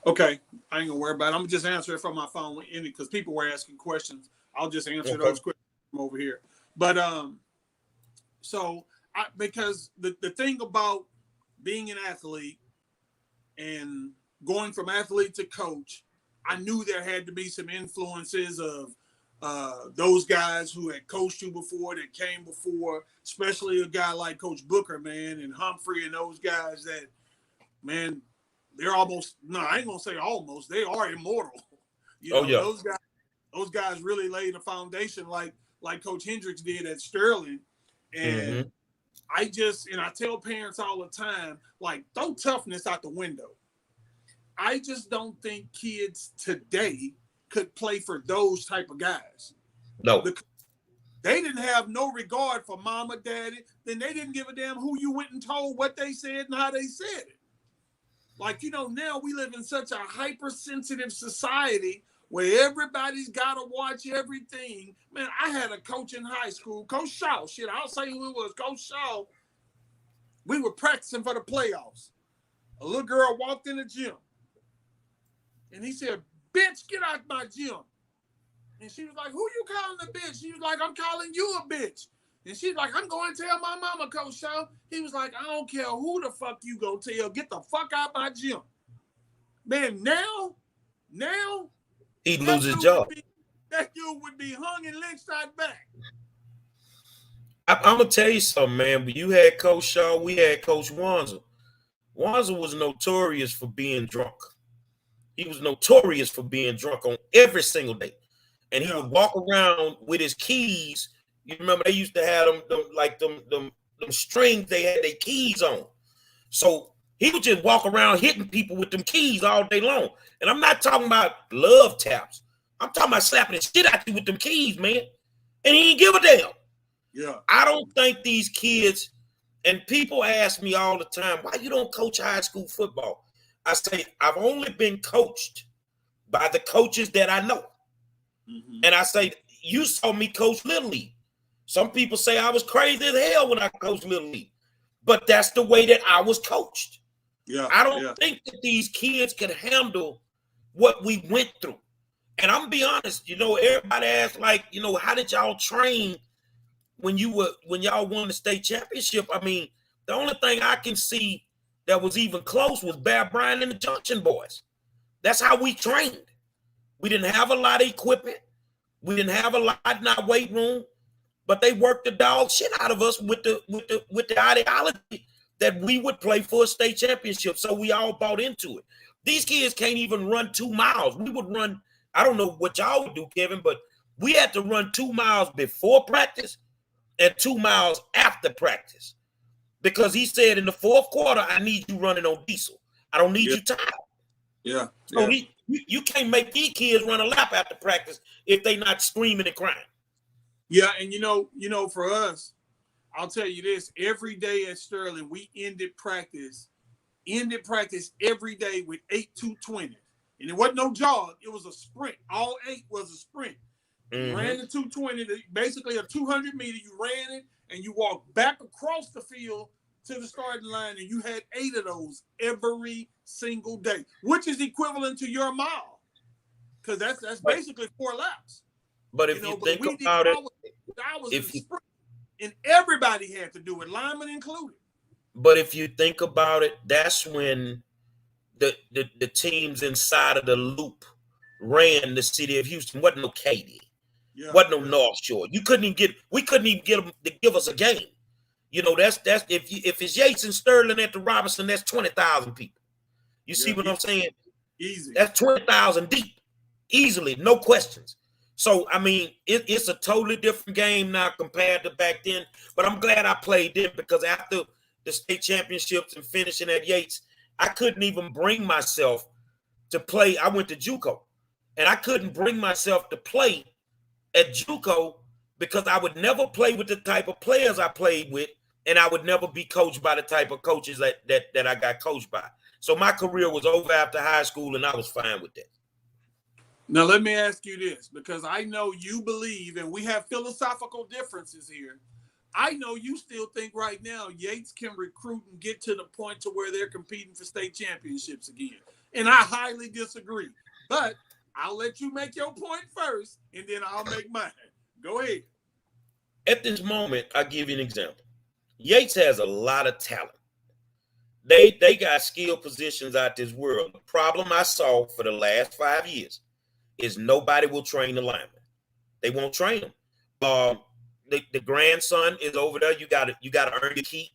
Okay, I ain't gonna worry about it. I'm gonna just answer it from my phone because people were asking questions. I'll just answer those questions from over here. But because the thing about being an athlete and going from athlete to coach, I knew there had to be some influences of those guys who had coached you before, that came before, especially a guy like Coach Booker, man, and Humphrey and those guys that, man, they're almost, no, I ain't gonna say almost, they are immortal. Those guys really laid a foundation like Coach Hendricks did at Sterling. And I tell parents all the time, like, throw toughness out the window. I just don't think kids today could play for those type of guys. No. Because they didn't have no regard for mama, daddy. Then they didn't give a damn who you went and told what they said and how they said it. Like, now we live in such a hypersensitive society where everybody's got to watch everything. Man, I had a coach in high school, Coach Shaw. Shit, I'll say who it was, Coach Shaw. We were practicing for the playoffs. A little girl walked in the gym. And he said, "Bitch, get out my gym." And she was like, "Who you calling a bitch?" She was like, "I'm calling you a bitch." And she's like, "I'm going to tell my mama, Coach Shaw." He was like, "I don't care who the fuck you go tell. Get the fuck out my gym." Man, now, he'd lose his job. That dude would be hung and lynched out back. I'm going to tell you something, man. But you had Coach Shaw, we had Coach Wanzer. Wanzer was notorious for being drunk. He was notorious for being drunk on every single day. And he would walk around with his keys. You remember they used to have them strings they had their keys on. So he would just walk around hitting people with them keys all day long. And I'm not talking about love taps. I'm talking about slapping the shit out you with them keys, man. And he didn't give a damn. Yeah. I don't think these kids, and people ask me all the time, why you don't coach high school football? I say, I've only been coached by the coaches that I know. And I say, you saw me coach Little League. Some people say I was crazy as hell when I coached Little League. But that's the way that I was coached. Yeah, I don't think that these kids can handle what we went through. And I'm gonna be honest, everybody asks, like, how did y'all train when y'all won the state championship? I mean, the only thing I can see that was even close was Bear Bryant and the Junction Boys. That's how we trained. We didn't have a lot of equipment. We didn't have a lot in our weight room, but they worked the dog shit out of us with the ideology that we would play for a state championship. So we all bought into it. These kids can't even run 2 miles. We would run, I don't know what y'all would do, Kevin, but we had to run 2 miles before practice and 2 miles after practice. Because he said in the fourth quarter, I need you running on diesel. I don't need you tired. Yeah. So you can't make these kids run a lap after practice if they not screaming and crying. Yeah, and for us, I'll tell you this, every day at Sterling, we ended practice every day with 8 220s. And it wasn't no jog, it was a sprint. All 8 was a sprint. You ran the 220, basically a 200 meter, you ran it, and you walked back across the field to the starting line, and you had 8 of those every single day, which is equivalent to your mile, because that's basically 4 laps. But if you think about it, and everybody had to do it, linemen included. But if you think about it, that's when the teams inside of the loop ran the city of Houston. Wasn't no Katy. Wasn't no North Shore. We couldn't even get them to give us a game. That's if it's Yates and Sterling at the Robinson, that's 20,000 people. You see what I'm saying? Easy. That's 20,000 deep, easily, no questions. So I mean, it's a totally different game now compared to back then. But I'm glad I played then, because after the state championships and finishing at Yates, I couldn't even bring myself to play. I went to JUCO, and I couldn't bring myself to play at JUCO because I would never play with the type of players I played with, and I would never be coached by the type of coaches that I got coached by. So my career was over after high school, and I was fine with that. Now, let me ask you this, because I know you believe, and we have philosophical differences here, I know you still think right now Yates can recruit and get to the point to where they're competing for state championships again. And I highly disagree. But I'll let you make your point first, and then I'll make mine. Go ahead. At this moment, I'll give you an example. Yates has a lot of talent. They got skill positions out this world. The problem I saw for the last 5 years is nobody will train the lineman. They won't train them. The grandson is over there. You gotta earn your keep,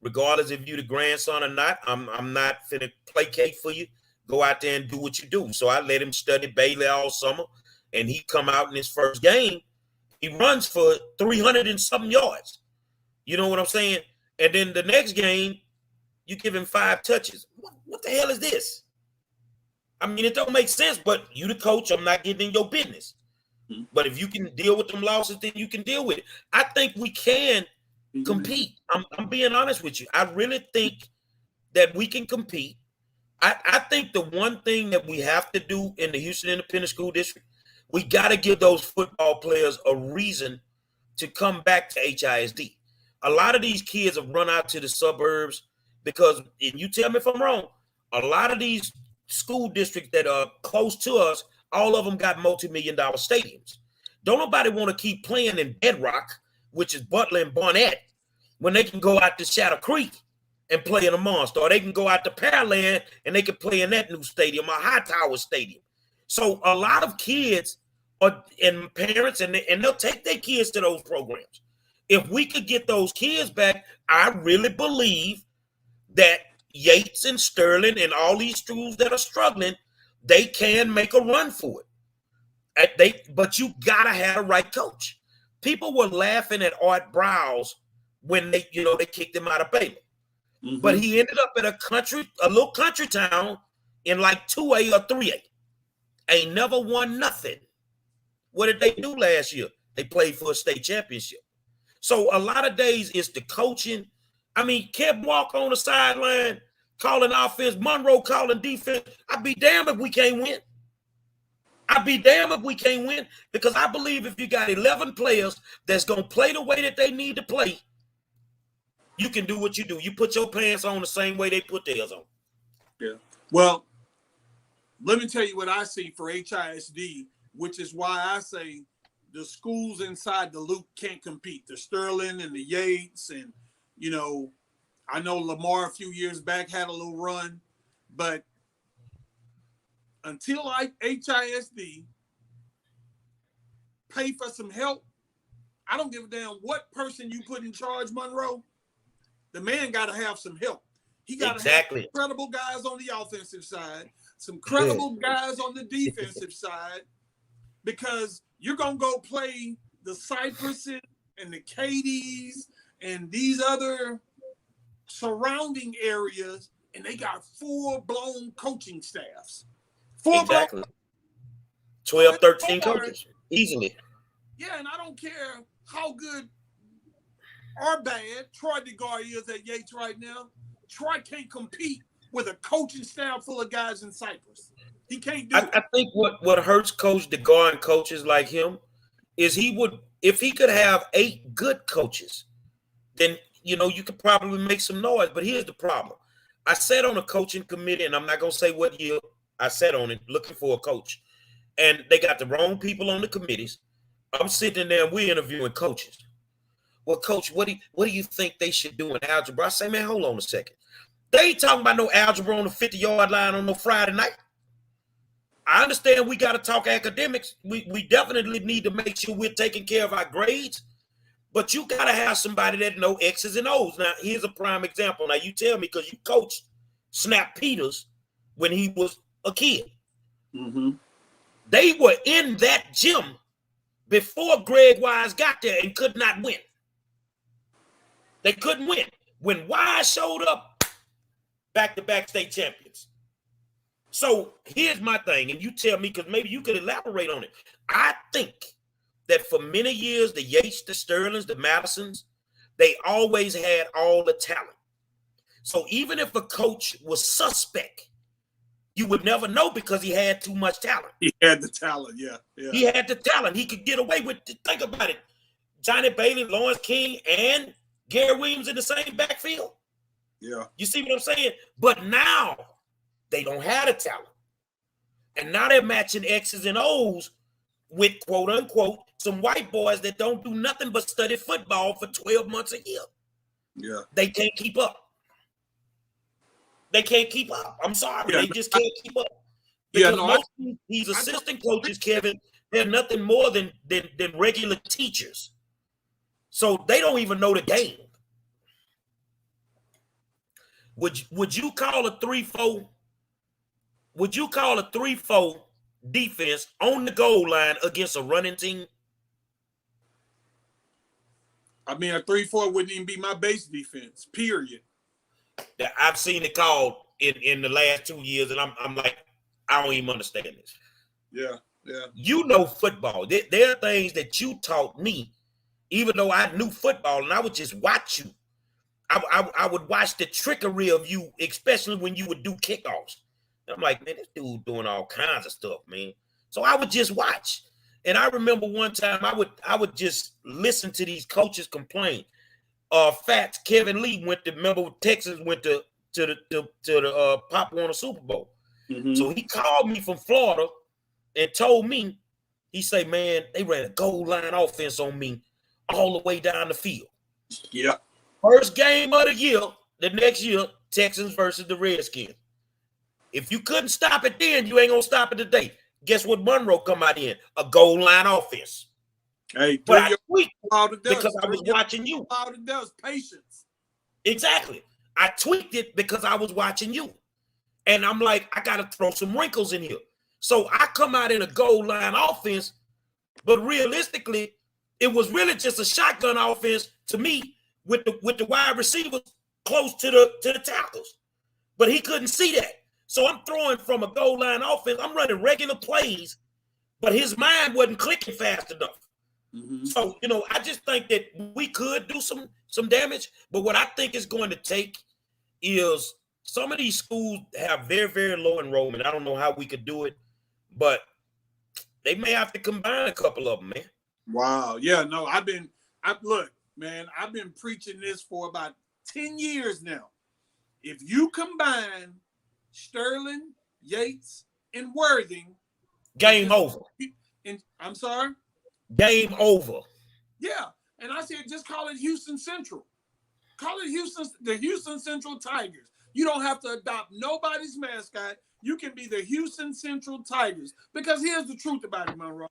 regardless if you the grandson or not. I'm not finna placate for you. Go out there and do what you do. So I let him study Bailey all summer, and he come out in his first game. He runs for 300 and something yards. You know what I'm saying? And then the next game, you give him 5 touches. What the hell is this? I mean, it don't make sense, but you the coach, I'm not getting in your business. But if you can deal with them losses, then you can deal with it. I think we can compete. I'm being honest with you. I really think that we can compete. I think the one thing that we have to do in the Houston Independent School District, we got to give those football players a reason to come back to HISD. A lot of these kids have run out to the suburbs because, and you tell me if I'm wrong, a lot of these school districts that are close to us, all of them got multi-million-dollar stadiums. Don't nobody want to keep playing in Bedrock, which is Butler and Barnett, when they can go out to Shadow Creek and play in a Monster, or they can go out to Pearland and they can play in that new stadium, or Hightower Stadium. So a lot of kids and parents, and they'll take their kids to those programs. If we could get those kids back, I really believe that Yates and Sterling and all these schools that are struggling, they can make a run for it. But you gotta have a right coach. People were laughing at Art Browse when they kicked him out of Baylor. Mm-hmm. But he ended up at a little country town in like 2A or 3A. Ain't never won nothing. What did they do last year? They played for a state championship. So a lot of days it's the coaching. I mean, Kev Walker on the sideline calling offense, Monroe calling defense. I'd be damned if we can't win. I'd be damned if we can't win, because I believe if you got 11 players that's going to play the way that they need to play, you can do what you do. You put your pants on the same way they put theirs on. Yeah. Well, let me tell you what I see for HISD, which is why I say the schools inside the loop can't compete. The Sterling and the Yates, and, I know Lamar a few years back had a little run, but until HISD pay for some help, I don't give a damn what person you put in charge, Monroe. The man got to have some help. He got to have credible guys on the offensive side, some credible guys on the defensive side, because you're going to go play the Cypresses and the Cadies and these other surrounding areas, and they got full-blown coaching staffs. 12, 13 coaches, easily. Yeah, and I don't care how good or bad Troy DeGar is at Yates right now. Troy can't compete with a coaching staff full of guys in Cypress. He can't do it. I think what hurts Coach DeGar and coaches like him is if he could have 8 good coaches, then you could probably make some noise. But here's the problem. I sat on a coaching committee, and I'm not going to say what year I sat on it, looking for a coach. And they got the wrong people on the committees. I'm sitting there and we're interviewing coaches. Well, coach, what do you think they should do in algebra? I say, man, hold on a second. They ain't talking about no algebra on the 50-yard line on no Friday night. I understand we got to talk academics. We definitely need to make sure we're taking care of our grades. But you got to have somebody that know X's and O's. Now, here's a prime example. Now, you tell me, because you coached Snap Peters when he was a kid. Mm-hmm. They were in that gym before Greg Wise got there and could not win. They couldn't win. When Wise showed up, back-to-back state champions. So here's my thing, and you tell me, because maybe you could elaborate on it. I think that for many years, the Yates, the Sterlings, the Madisons, they always had all the talent. So even if a coach was suspect, you would never know, because he had too much talent. He had the talent, yeah. He had the talent. He could get away with it. Think about it. Johnny Bailey, Lawrence King, and Gary Williams in the same backfield. Yeah. You see what I'm saying? But now they don't have the talent. And now they're matching X's and O's with, quote unquote, some white boys that don't do nothing but study football for 12 months a year. Yeah. They can't keep up. They can't keep up. I'm sorry. Yeah, they just can't keep up. Yeah, Because no, most of these assistant coaches, Kevin, they're nothing more than regular teachers. So they don't even know the game. Would you call a 3-4? Would you call a 3-4 defense on the goal line against a running team? I mean, a 3-4 wouldn't even be my base defense, period. I've seen it called in the last 2 years, and I'm like, I don't even understand this. Yeah, yeah. You know football. There are things that you taught me, even though I knew football, and I would just watch you. I would watch the trickery of you, especially when you would do kickoffs. And I'm like, man, this dude doing all kinds of stuff, man. So I would just watch. And I remember one time I would just listen to these coaches complain. Fats Kevin Lee remember Texas went to the Pop Warner Super Bowl. Mm-hmm. So he called me from Florida and told me, he said, man, they ran a goal line offense on me all the way down the field. Yeah. First game of the year, the next year, Texans versus the Redskins. If you couldn't stop it then, you ain't gonna stop it today. Guess what Monroe come out in? A goal line offense. Hey, but I tweaked because I was watching you. All it does, patience. Exactly. I tweaked it because I was watching you. And I'm like, I gotta throw some wrinkles in here. So I come out in a goal line offense, but realistically, it was really just a shotgun offense to me with the wide receivers close to the tackles. But he couldn't see that. So I'm throwing from a goal line offense. I'm running regular plays, but his mind wasn't clicking fast enough. Mm-hmm. So, I just think that we could do some damage. But what I think is going to take is some of these schools have very, very low enrollment. I don't know how we could do it, but they may have to combine a couple of them, man. Wow. Yeah, no, look, man, I've been preaching this for about 10 years now. If you combine Sterling, Yates, and Worthing, game over. And I'm sorry? Game over. Yeah. And I said, just call it Houston Central. Call it the Houston Central Tigers. You don't have to adopt nobody's mascot. You can be the Houston Central Tigers. Because here's the truth about it, Monroe.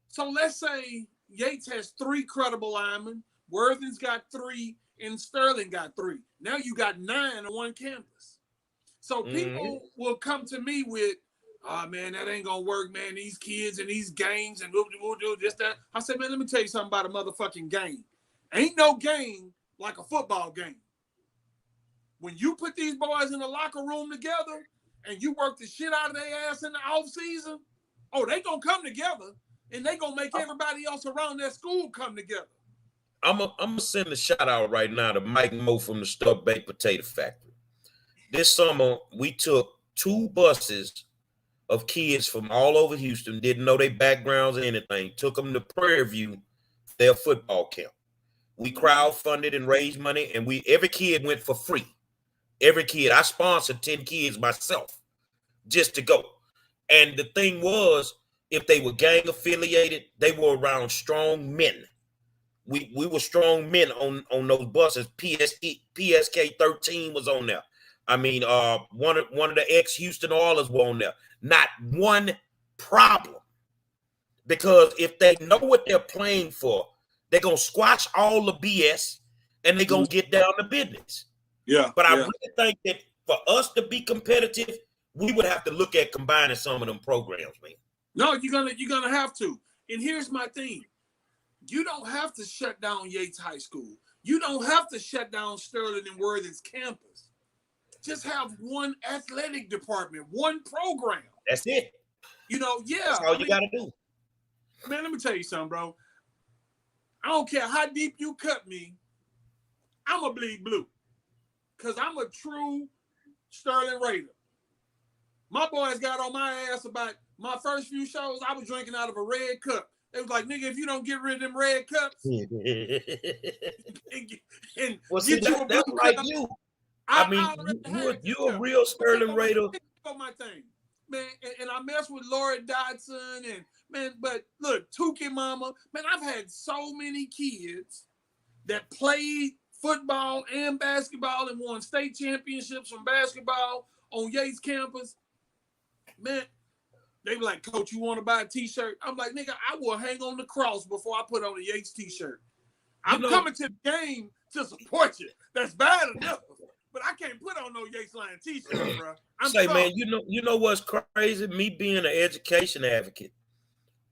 So let's say Yates has 3 credible linemen, Worthing's got 3, and Sterling got 3. Now you got 9 on one campus. So people will come to me with, oh, man, that ain't going to work, man. These kids and these games and we'll do this, that. I said, man, let me tell you something about a motherfucking game. Ain't no game like a football game. When you put these boys in the locker room together and you work the shit out of their ass in the offseason, they going to come together and they going to make everybody else around their school come together. I'm gonna send a shout out right now to Mike Moe from the Stuffed Baked Potato Factory. This summer, we took 2 buses of kids from all over Houston, didn't know their backgrounds or anything, took them to Prairie View, their football camp. We crowdfunded and raised money, and every kid went for free. Every kid. I sponsored 10 kids myself just to go. And the thing was, if they were gang affiliated, they were around strong men. We were strong men on those buses. PSK 13 was on there. I mean, one of the ex-Houston Oilers were on there. Not one problem. Because if they know what they're playing for, they're going to squash all the BS and they're going to get down to business. Yeah. But I really think that for us to be competitive, we would have to look at combining some of them programs, man. No, you're gonna have to. And here's my thing. You don't have to shut down Yates High School. You don't have to shut down Sterling and Worthing's campus. Just have one athletic department, one program. That's it. Yeah. That's all you got to do. Man, let me tell you something, bro. I don't care how deep you cut me, I'm going to bleed blue. Because I'm a true Sterling Raider. My boys got on my ass about my first few shows. I was drinking out of a red cup. They was like, nigga, if you don't get rid of them red cups and Well, see, get you a blue that's like cup, you. I mean, you're a real Sterling Raider. My thing, man, and I mess with Lori Dodson and man, but look, Tukey Mama, man, I've had so many kids that played football and basketball and won state championships from basketball on Yates campus. Man, they be like, Coach, you want to buy a t-shirt? I'm like, nigga, I will hang on the cross before I put on a Yates t-shirt. I'm coming to the game to support you. That's bad enough. But I can't put on no Yates line t-shirt, bro. Man, you know what's crazy? Me being an education advocate,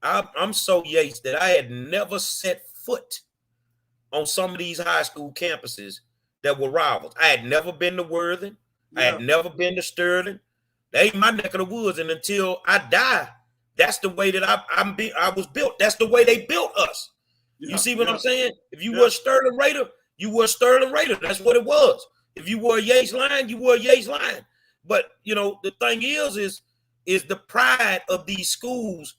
I'm so Yates that I had never set foot on some of these high school campuses that were rivals. I had never been to Worthing. Yeah. I had never been to Sterling. They ain't my neck of the woods, and until I die, that's the way that I was built. That's the way they built us. Yeah, you see what I'm saying? If you were a Sterling Raider, you were a Sterling Raider. That's what it was. If you were a Yates line, you were a Yates line. But you know, the thing is the pride of these schools.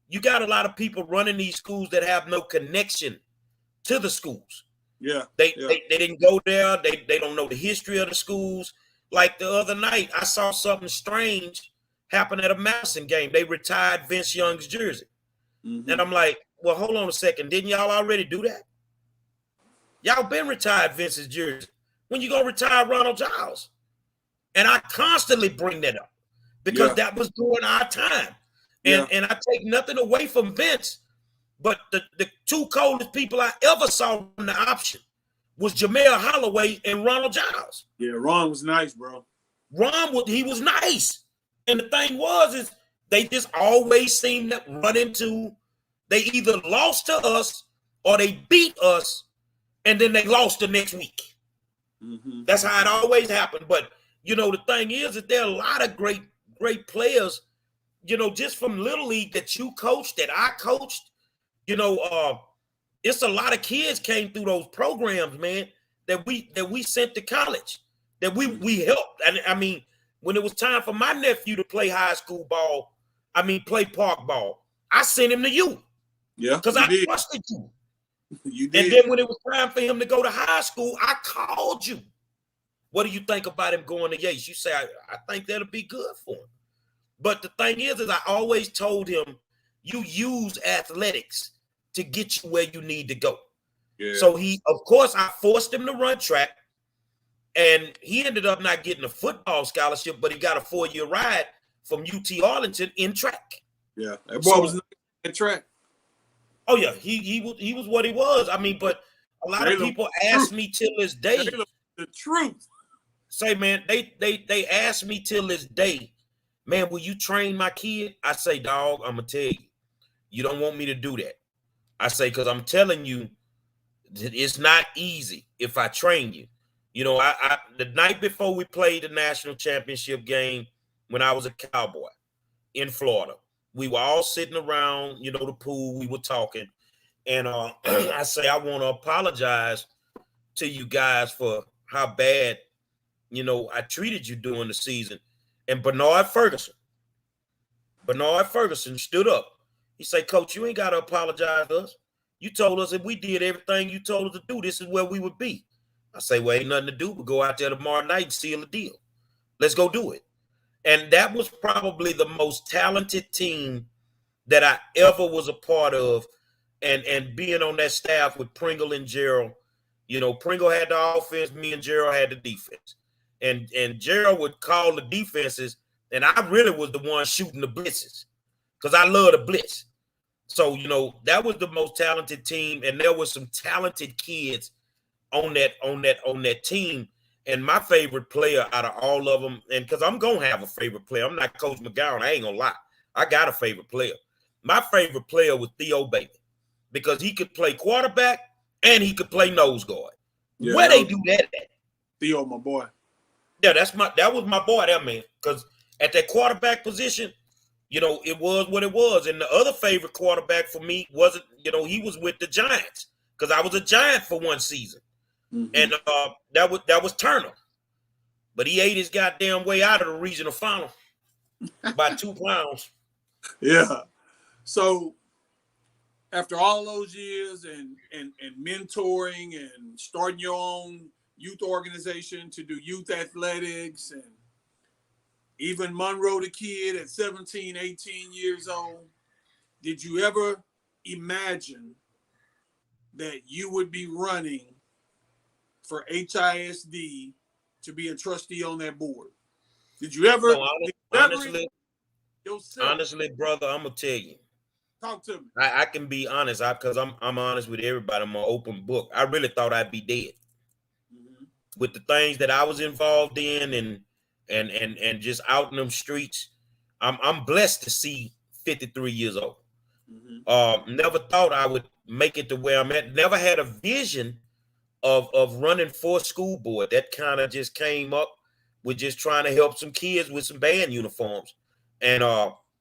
You got a lot of people running these schools that have no connection to the schools. Yeah. They didn't go there. They don't know the history of the schools. Like the other night, I saw something strange happen at a Madison game. They retired Vince Young's jersey. Mm-hmm. And I'm like, well, hold on a second. Didn't y'all already do that? Y'all been retired Vince's jersey. When you gonna retire Ronald Giles? And I constantly bring that up because that was during our time. And I take nothing away from Vince, but the two coldest people I ever saw in the option was Jamel Holloway and Ronald Giles. Yeah, Ron was nice, bro. He was nice. And the thing is they just always seem to run into, they either lost to us or they beat us and then they lost the next week. Mm-hmm. That's how it always happened. But, you know, the thing is that there are a lot of great players, you know, just from Little League that you coached, that I coached, you know, it's a lot of kids came through those programs, man, that we sent to college, that we helped. And I mean, when it was time for my nephew to play high school ball, play park ball, I sent him to you. Yeah. Because I trusted you. You did. And then when it was time for him to go to high school, I called you. What do you think about him going to Yates? You say, I think that'll be good for him. But the thing is I always told him, you use athletics to get you where you need to go. Yeah. So of course, I forced him to run track, and he ended up not getting a football scholarship, but he got a 4-year ride from UT Arlington in track. Yeah, that boy was in track. Oh yeah, he was what he was. But a lot of people ask me till this day. The truth. Say, man, they ask me till this day, man, will you train my kid? I say, dog, I'm gonna tell you, you don't want me to do that. I say, because I'm telling you, it's not easy if I train you. You know, I the night before we played the national championship game when I was a Cowboy in Florida, we were all sitting around, you know, the pool. We were talking, and I say, I want to apologize to you guys for how bad, you know, I treated you during the season. And Bernard Ferguson stood up. He said, Coach, you ain't got to apologize to us. You told us if we did everything you told us to do, this is where we would be. I say, well, ain't nothing to do but go out there tomorrow night and seal the deal. Let's go do it. And that was probably the most talented team that I ever was a part of. And being on that staff with Pringle and Gerald, you know, Pringle had the offense, me and Gerald had the defense. And Gerald would call the defenses, and I really was the one shooting the blitzes because I love the blitz. So, you know, that was the most talented team, and there were some talented kids on that team. And my favorite player out of all of them, and because I'm going to have a favorite player. I'm not Coach McGowan. I ain't going to lie. I got a favorite player. My favorite player was Theo Bailey because he could play quarterback and he could play nose guard. Yeah, where they do that at? Theo, my boy. Yeah, that was my boy there, man. Because at that quarterback position, you know, it was what it was. And the other favorite quarterback for me wasn't, you know, he was with the Giants because I was a Giant for one season. Mm-hmm. And that was Turner. But he ate his goddamn way out of the regional final by 2 pounds. Yeah. So After all those years and mentoring and starting your own youth organization to do youth athletics, and even Monroe the kid at 17, 18 years old, did you ever imagine that you would be running for HISD to be a trustee on that board? Did you ever, No, honestly, honestly, brother, I'm gonna tell you. Talk to me. I can be honest, because I'm honest with everybody. I'm an open book. I really thought I'd be dead with the things that I was involved in, and just out in them streets. I'm blessed to see 53 years old. Never thought I would make it to where I'm at. Never had a vision of running for school board. That kind of just came up with just trying to help some kids with some band uniforms, and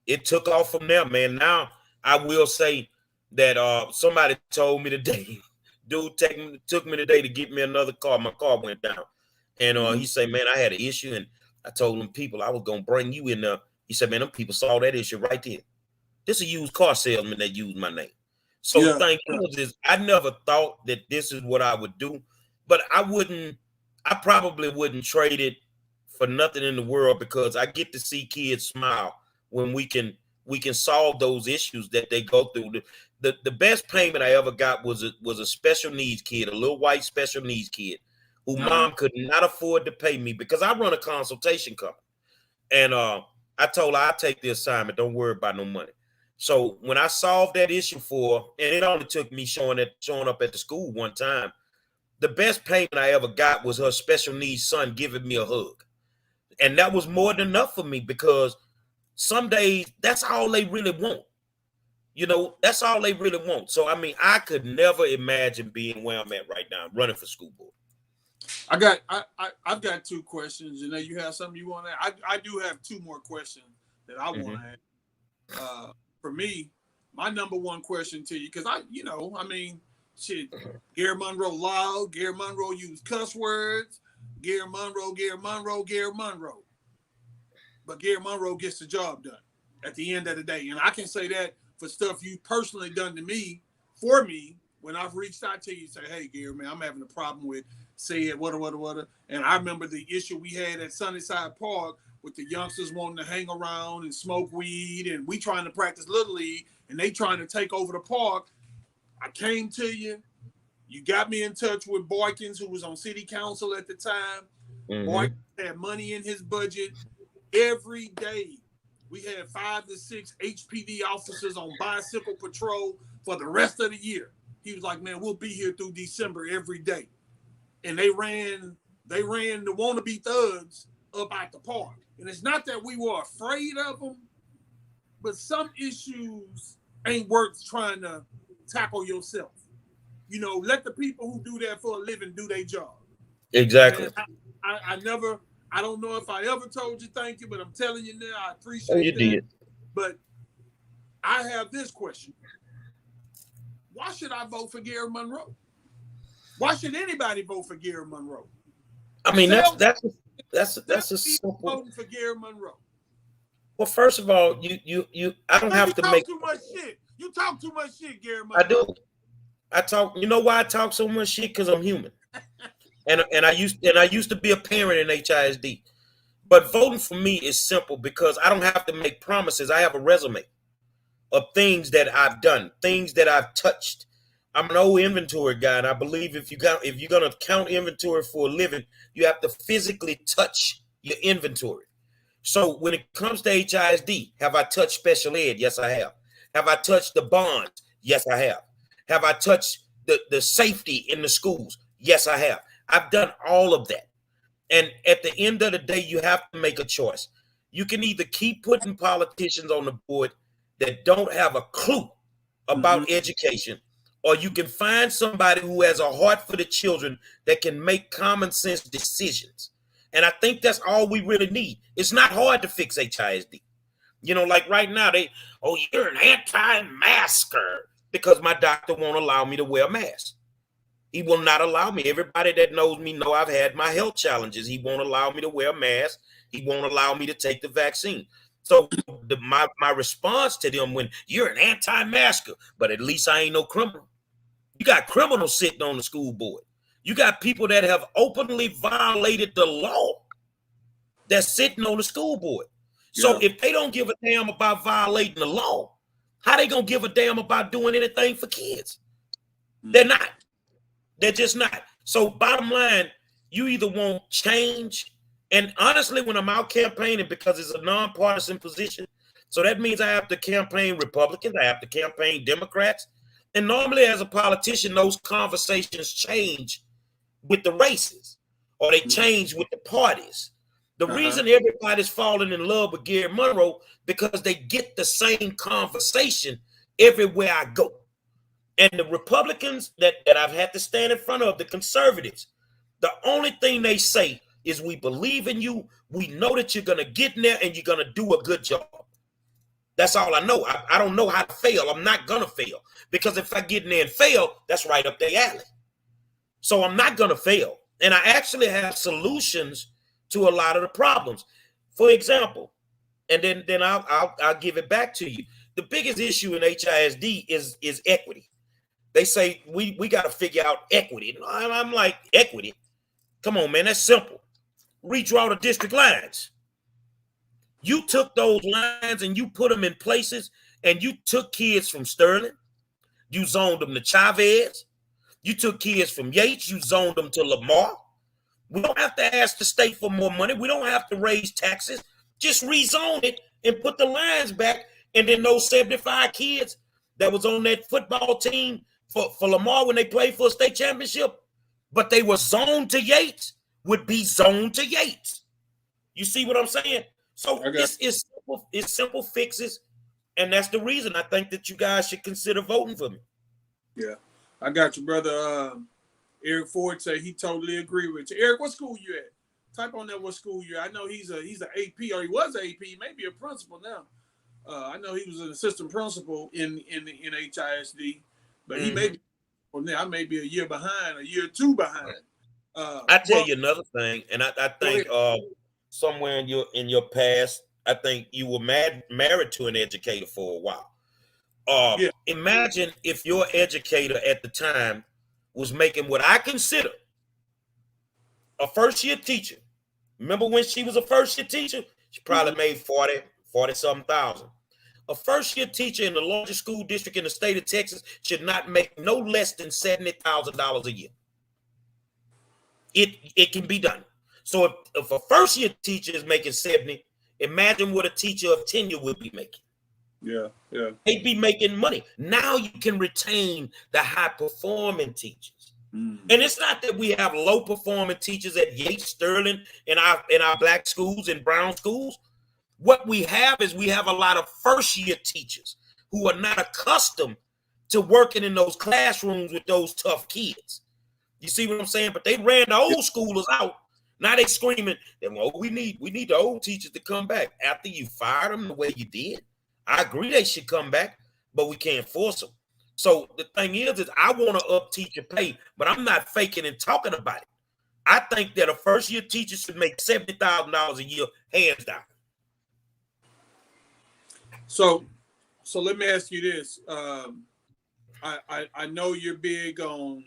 it took off from there, man. Now I will say that somebody told me today, dude took me today to get me another car. My car went down, and he said, man, I had an issue, and I told them people I was gonna bring you in there. He said, man, them people saw that issue right there. This is a used car salesman that used my name. So the thing is, I never thought that this is what I would do, but I probably wouldn't trade it for nothing in the world, because I get to see kids smile when we can solve those issues that they go through. The best payment I ever got was a special needs kid, a little white special needs kid, who mom could not afford to pay me, because I run a consultation company. And I told her, I'll take the assignment. Don't worry about no money. So when I solved that issue for her, and it only took me showing up at the school one time, the best payment I ever got was her special needs son giving me a hug. And that was more than enough for me, because some days that's all they really want. You know, that's all they really want. So, I mean, I could never imagine being where I'm at right now, running for school board. I've got two questions. You know, you have something you want to add? I do have two more questions that I want to add. For me, my number one question to you, because shit, Gerry Monroe loud, Gerry Monroe used cuss words, Gerry Monroe. But Gerry Monroe gets the job done at the end of the day. And I can say that for stuff you personally done to me, for me, when I've reached out to you, say, hey, Gerry, man, I'm having a problem with say it, what. And I remember the issue we had at Sunnyside Park with the youngsters wanting to hang around and smoke weed, and we trying to practice Little League, and they trying to take over the park. I came to you. You got me in touch with Boykins, who was on city council at the time. Boykins had money in his budget. Every day, we had 5 to 6 HPD officers on bicycle patrol for the rest of the year. He was like, man, we'll be here through December every day. And they ran the wannabe thugs up at the park. And it's not that we were afraid of them, but some issues ain't worth trying to tackle yourself. You know, let the people who do that for a living do their job. Exactly. I don't know if I ever told you thank you, but I'm telling you now, I appreciate you that. Did. But I have this question. Why should I vote for Gerry Monroe? Why should anybody vote for Gerry Monroe? I mean, that's a simple voting for Gerry Monroe. Well, first of all, you I don't have to make too much shit. You talk too much shit, Gerry Monroe. I do. I talk. You know why I talk so much shit? Because I'm human. and I used to be a parent in HISD. But voting for me is simple, because I don't have to make promises. I have a resume of things that I've done, things that I've touched. I'm an old inventory guy, and I believe if you're gonna count inventory for a living, you have to physically touch your inventory. So when it comes to HISD, have I touched special ed? Yes, I have. Have I touched the bonds? Yes, I have. Have I touched the safety in the schools? Yes, I have. I've done all of that. And at the end of the day, you have to make a choice. You can either keep putting politicians on the board that don't have a clue about education, or you can find somebody who has a heart for the children that can make common sense decisions. And I think that's all we really need. It's not hard to fix HISD. You know, like right now, you're an anti-masker, because my doctor won't allow me to wear a mask. He will not allow me. Everybody that knows me know I've had my health challenges. He won't allow me to wear a mask. He won't allow me to take the vaccine. So my response to them, when you're an anti-masker, but at least I ain't no criminal. You got criminals sitting on the school board. You got people that have openly violated the law that's sitting on the school board. So if they don't give a damn about violating the law, how they gonna give a damn about doing anything for kids? They're not. They're just not. So bottom line, you either want change, and honestly, when I'm out campaigning, because it's a nonpartisan position, so that means I have to campaign Republicans, I have to campaign Democrats, and normally as a politician, those conversations change with the races, or they change with the parties. The reason everybody's falling in love with Gerry Monroe, because they get the same conversation everywhere I go. And the Republicans that I've had to stand in front of, the conservatives, the only thing they say is, we believe in you. We know that you're going to get in there and you're going to do a good job. That's all I know. I don't know how to fail. I'm not going to fail, because if I get in there and fail, that's right up their alley. So I'm not going to fail. And I actually have solutions to a lot of the problems. For example, and then I'll give it back to you. The biggest issue in HISD is equity. They say we got to figure out equity. And I'm like, equity? Come on, man, that's simple. Redraw the district lines. You took those lines and you put them in places, and you took kids from Sterling, you zoned them to Chavez. You took kids from Yates, you zoned them to Lamar. We don't have to ask the state for more money. We don't have to raise taxes. Just rezone it and put the lines back. And then those 75 kids that was on that football team for Lamar when they played for a state championship, but they were zoned to Yates, would be zoned to Yates. You see what I'm saying? So it's simple fixes. And that's the reason I think that you guys should consider voting for me. Yeah, I got you, brother. Eric Ford say he totally agree with you. Eric, what school you at? Type on that what school you at. I know he's an AP, or he was an AP, maybe a principal now. I know he was an assistant principal in HISD, but he may be, I may be a year behind, a year or two behind. I tell you another thing, and I think somewhere in your past, I think you were married to an educator for a while. Imagine if your educator at the time was making what I consider a first-year teacher. Remember when she was a first-year teacher? She probably made 40-something thousand. A first-year teacher in the largest school district in the state of Texas should not make no less than $70,000 a year. It can be done. So if a first-year teacher is making 70, imagine what a teacher of tenure would be making. Yeah. They'd be making money. Now you can retain the high-performing teachers. And it's not that we have low-performing teachers at Yates, Sterling, in our black schools and brown schools. What we have is we have a lot of first-year teachers who are not accustomed to working in those classrooms with those tough kids. You see what I'm saying? But they ran the old schoolers out. Now they screaming, well, we need the old teachers to come back after you fired them the way you did. I agree they should come back, but we can't force them. So the thing is I want to up teacher pay, but I'm not faking and talking about it. I think that a first-year teacher should make $70,000 a year, hands down. So let me ask you this. I know you're big on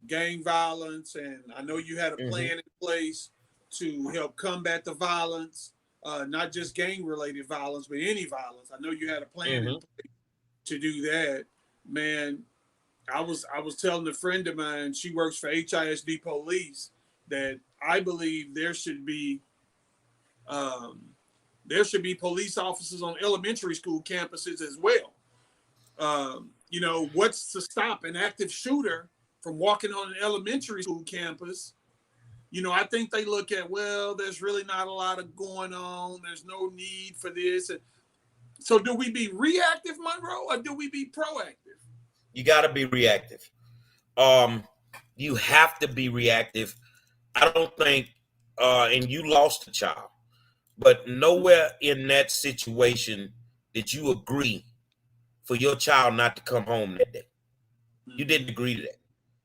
gang violence, and I know you had a plan in place to help combat the violence, not just gang-related violence, but any violence. I know you had a plan in place to do that. Man, I was telling a friend of mine, she works for HISD Police, that I believe there should be police officers on elementary school campuses as well. What's to stop an active shooter from walking on an elementary school campus? I think they look at, well, there's really not a lot of going on. There's no need for this. And so do we be reactive, Monroe, or do we be proactive? You got to be reactive. You have to be reactive. I don't think, and you lost a child, but nowhere in that situation did you agree for your child not to come home that day. You didn't agree to that.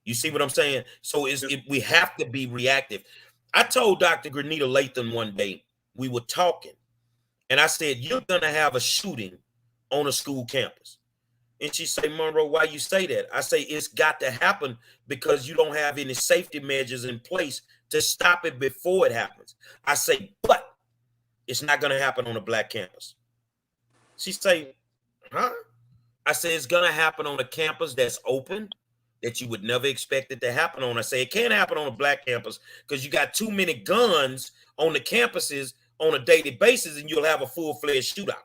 You see what I'm saying? So we have to be reactive. I told Dr. Grenita Latham one day, we were talking, And I said, you're going to have a shooting on a school campus. And she said, Monroe, why you say that? I say, it's got to happen because you don't have any safety measures in place to stop it before it happens. I say, but it's not going to happen on a black campus. She say, huh? I say, it's going to happen on a campus that's open, that you would never expect it to happen on. I say, it can't happen on a black campus because you got too many guns on the campuses on a daily basis, and you'll have a full-fledged shootout.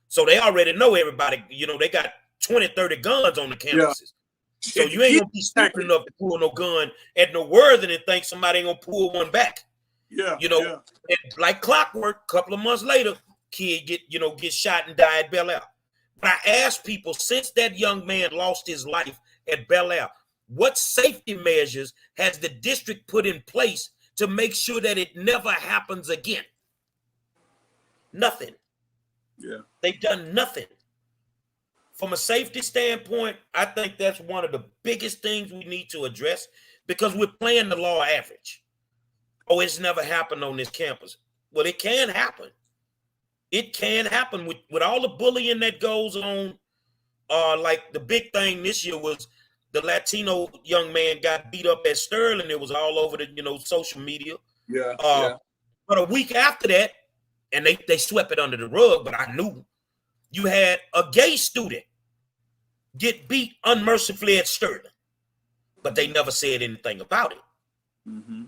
So they already know everybody, you know, they got 20, 30 guns on the campuses. Yeah. So you ain't gonna be stupid enough to pull no gun at no Worthing and think somebody ain't gonna pull one back. Yeah. You know, and like clockwork, a couple of months later, kid get shot and die at Bel Air. But I asked people, since that young man lost his life at Bel Air, what safety measures has the district put in place to make sure that it never happens again? Nothing. Yeah. They've done nothing. From a safety standpoint, I think that's one of the biggest things we need to address because we're playing the law average. Oh, it's never happened on this campus. Well, it can happen. It can happen with all the bullying that goes on. Like the big thing this year was the Latino young man got beat up at Sterling. It was all over the social media. Yeah. But a week after that, and they swept it under the rug, but I knew. You had a gay student get beat unmercifully at Sterling, but they never said anything about it. Mm-hmm.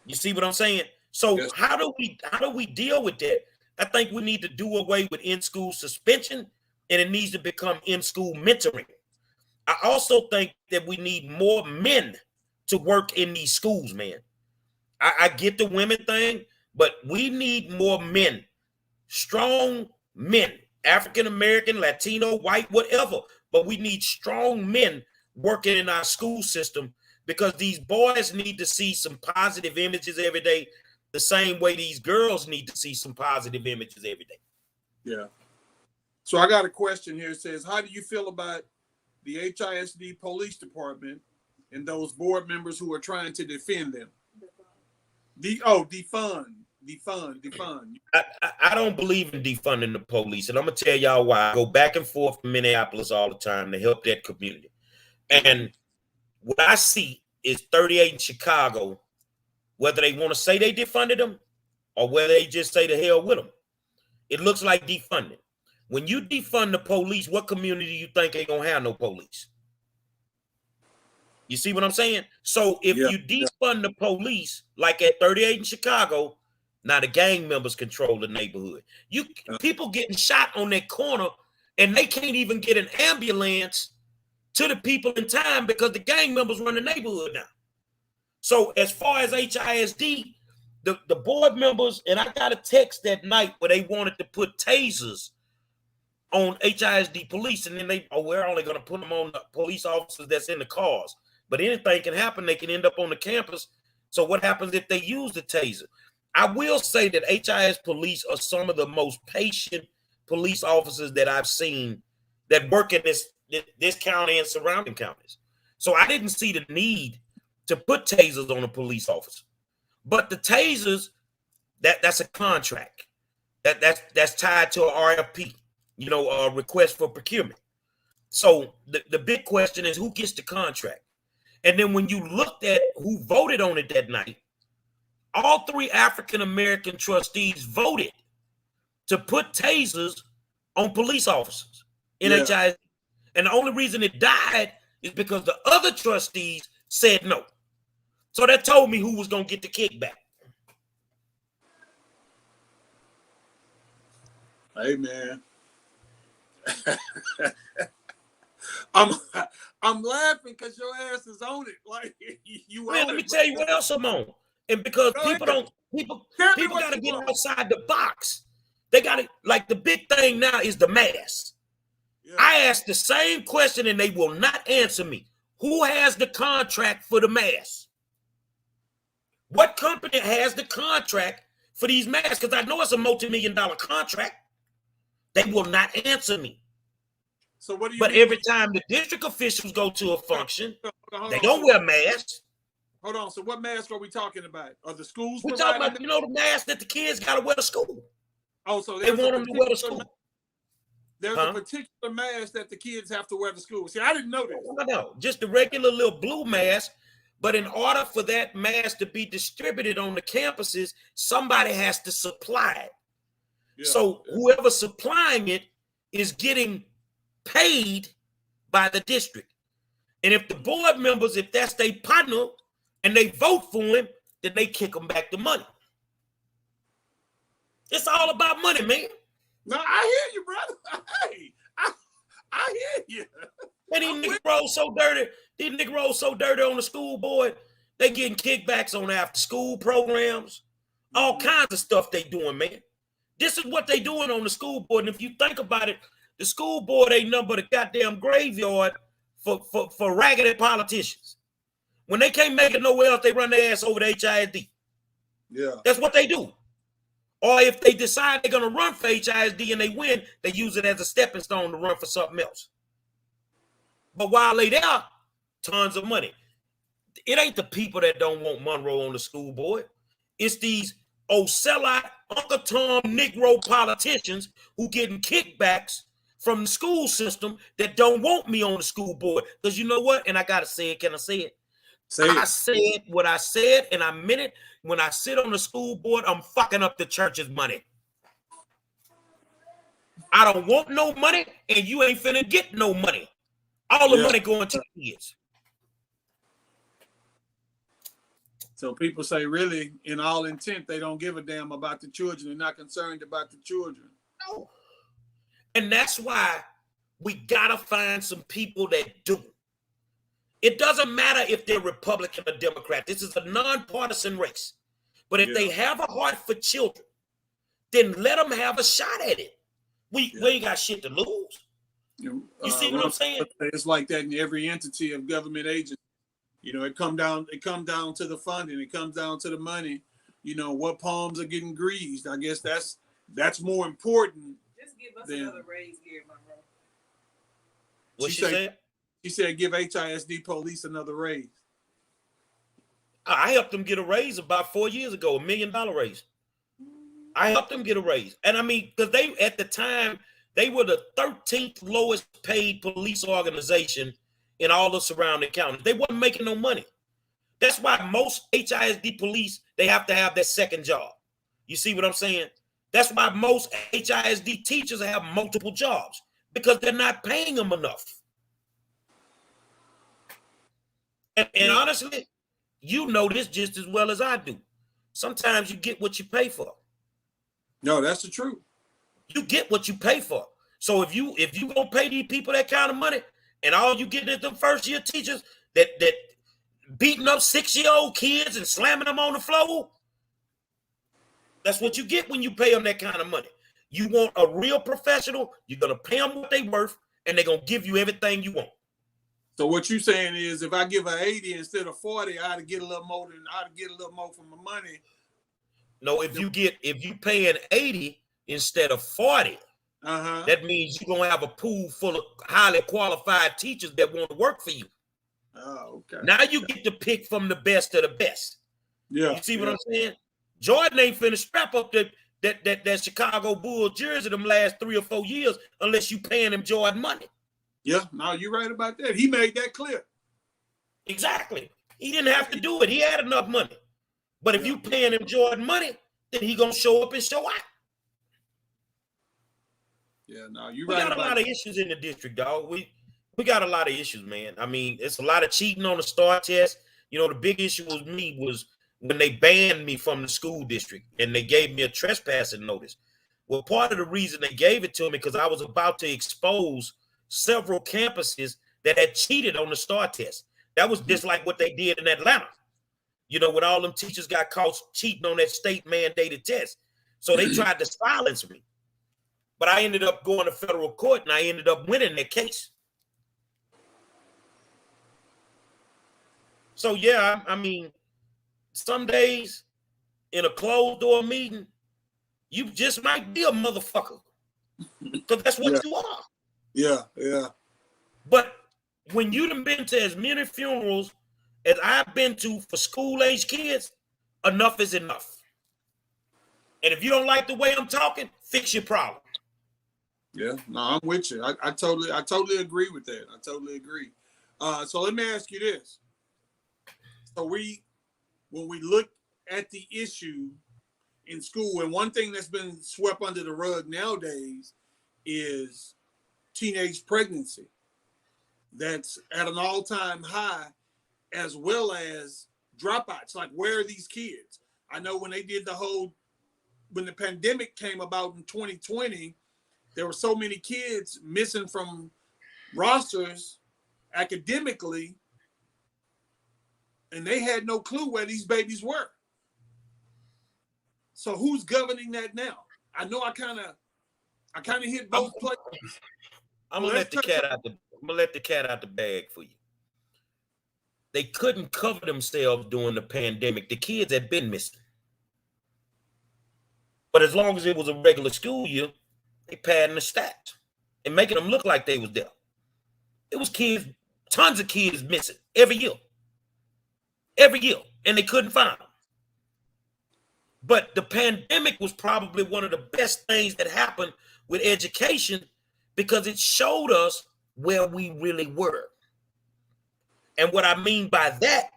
You see what I'm saying? So yes. How do we deal with that? I think we need to do away with in-school suspension, and it needs to become in-school mentoring. I also think that we need more men to work in these schools, man. I get the women thing, but we need more men, strong men. African-American, Latino, white, whatever. But we need strong men working in our school system because these boys need to see some positive images every day, the same way these girls need to see some positive images every day. Yeah. So I got a question here. It says, how do you feel about the HISD Police Department and those board members who are trying to defend them? Defund. I don't believe in defunding the police, and I'm gonna tell y'all why. I go back and forth in Minneapolis all the time to help that community, and what I see is 38 in Chicago, whether they want to say they defunded them or whether they just say the hell with them. It looks like defunding. When you defund the police, what community do you think ain't gonna have no police? You see what I'm saying? So if you defund the police, like at 38 in Chicago, now the gang members control the neighborhood. People getting shot on that corner, and they can't even get an ambulance to the people in time because the gang members run the neighborhood now. So as far as HISD, the board members, and I got a text that night where they wanted to put tasers on HISD police, and then we're only going to put them on the police officers that's in the cars. But anything can happen. They can end up on the campus. So what happens if they use the taser? I will say that HIS police are some of the most patient police officers that I've seen that work in this county and surrounding counties. So I didn't see the need to put tasers on a police officer. But the tasers, that's a contract. That's tied to an RFP, a request for procurement. So the big question is who gets the contract? And then when you looked at who voted on it that night, all 3 African-American trustees voted to put tasers on police officers in HIS. And the only reason it died is because the other trustees said no. So that told me who was going to get the kickback. Hey, man. I'm laughing because your ass is on it. Like you. Man, let me tell you what else I'm on. And because people got to get outside the box. They got to, like, the big thing now is the mask. Yeah. I asked the same question and they will not answer me. Who has the contract for the mask? What company has the contract for these masks? Because I know it's a multi-million-dollar contract. They will not answer me. So what do you But mean? Every time the district officials go to a function, they don't wear masks. Hold on. So what mask are we talking about? Are the schools? We're talking about, the mask that the kids got to wear to school. Oh, so They there's a want them to wear to particular school. there's a particular mask that the kids have to wear to school. See, I didn't know this. No, just the regular little blue mask. But in order for that mask to be distributed on the campuses, somebody has to supply it. Yeah. So whoever's supplying it is getting paid by the district. And if the board members, if that's their partner and they vote for him, then they kick them back the money. It's all about money, man. No, I hear you, brother. Hey, I hear you. And these niggas roll so dirty. These niggas roll so dirty on the school board. They getting kickbacks on after school programs. All kinds of stuff they doing, man. This is what they doing on the school board. And if you think about it, the school board ain't nothing but a goddamn graveyard for raggedy politicians. When they can't make it nowhere else, they run their ass over to HISD. Yeah. That's what they do. Or if they decide they're going to run for HISD and they win, they use it as a stepping stone to run for something else. But while they there, tons of money. It ain't the people that don't want Monroe on the school board. It's these old sellout Uncle Tom Negro politicians who getting kickbacks from the school system that don't want me on the school board. Because you know what? And I got to say it. Can I say it? I said what I said, and I meant it. When I sit on the school board, I'm fucking up the church's money. I don't want no money, and you ain't finna get no money. All the money going to the kids. So people say, really, in all intent, they don't give a damn about the children. They're not concerned about the children. No. And that's why we gotta find some people that do. It doesn't matter if they're Republican or Democrat. This is a nonpartisan race. But if they have a heart for children, then let them have a shot at it. We ain't got shit to lose. You see what I'm saying? It's like that in every entity of government agency. You know, it come down to the funding. It comes down to the money. You know, what palms are getting greased. I guess that's more important. Just give us another raise, Gerry Monroe. What she said? She said, give HISD police another raise. I helped them get a raise about 4 years ago, $1 million raise. I helped them get a raise. And I mean, because they, at the time, they were the 13th lowest paid police organization in all the surrounding counties. They wasn't making no money. That's why most HISD police, they have to have that second job. You see what I'm saying? That's why most HISD teachers have multiple jobs, because they're not paying them enough. And honestly, you know this just as well as I do. Sometimes you get what you pay for. No, that's the truth. You get what you pay for. So if you gonna pay these people that kind of money, and all you get is them first year teachers that beating up 6-year-old kids and slamming them on the floor, that's what you get when you pay them that kind of money. You want a real professional, you're gonna pay them what they worth, and they're gonna give you everything you want. So what you saying is, if I give her 80 instead of 40, I'd get a little more for my money. No, if you paying 80 instead of 40, that means you're gonna have a pool full of highly qualified teachers that want to work for you. Oh, okay. Now you get to pick from the best of the best. Yeah. You see what I'm saying? Jordan ain't finna strap up that Chicago Bulls jersey them last 3 or 4 years unless you paying him Jordan money. Yeah, no, you're right about that. He made that clear. Exactly. He didn't have to do it. He had enough money. But if you paying him Jordan money, then he gonna show up and show out. Yeah, no, you're right. We got a lot of issues in the district, dog. We got a lot of issues, man. I mean, it's a lot of cheating on the STAR test. You know, the big issue with me was when they banned me from the school district and they gave me a trespassing notice. Well, part of the reason they gave it to me because I was about to expose several campuses that had cheated on the STAR test. That was just like what they did in Atlanta. You know, when all them teachers got caught cheating on that state mandated test. So they tried to silence me. But I ended up going to federal court and I ended up winning that case. So, yeah, I mean, some days in a closed door meeting, you just might be a motherfucker. Because that's what you are. Yeah, yeah. But when you done been to as many funerals as I've been to for school-age kids, enough is enough. And if you don't like the way I'm talking, fix your problem. Yeah, no, I'm with you. I totally agree with that. I totally agree. So let me ask you this. So when we look at the issue in school, and one thing that's been swept under the rug nowadays is teenage pregnancy. That's at an all-time high, as well as dropouts. Like, where are these kids? I know when the pandemic came about in 2020, there were so many kids missing from rosters academically, and they had no clue where these babies were. So who's governing that now? I know I kind of hit both places. I'm gonna let the cat out the bag for you. They couldn't cover themselves during the pandemic. The kids had been missing. But as long as it was a regular school year, they padding the stats and making them look like they was there. It was kids, tons of kids missing every year. And they couldn't find them. But the pandemic was probably one of the best things that happened with education because it showed us where we really were. And what I mean by that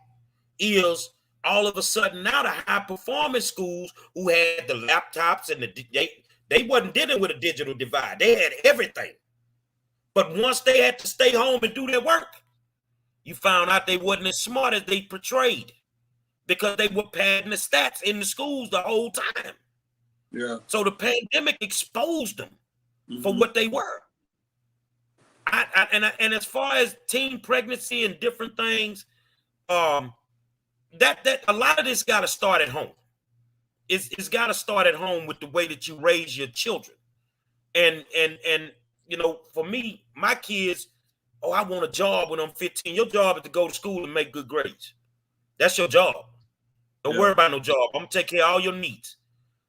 is all of a sudden now the high performance schools who had the laptops and they wasn't dealing with a digital divide. They had everything. But once they had to stay home and do their work, you found out they wasn't as smart as they portrayed because they were padding the stats in the schools the whole time. Yeah. So the pandemic exposed them for what they were. And as far as teen pregnancy and different things, that a lot of this got to start at home. It's got to start at home with the way that you raise your children. And you know, for me, my kids, I want a job when I'm 15. Your job is to go to school and make good grades. That's your job. Don't worry about no job. I'm gonna take care of all your needs.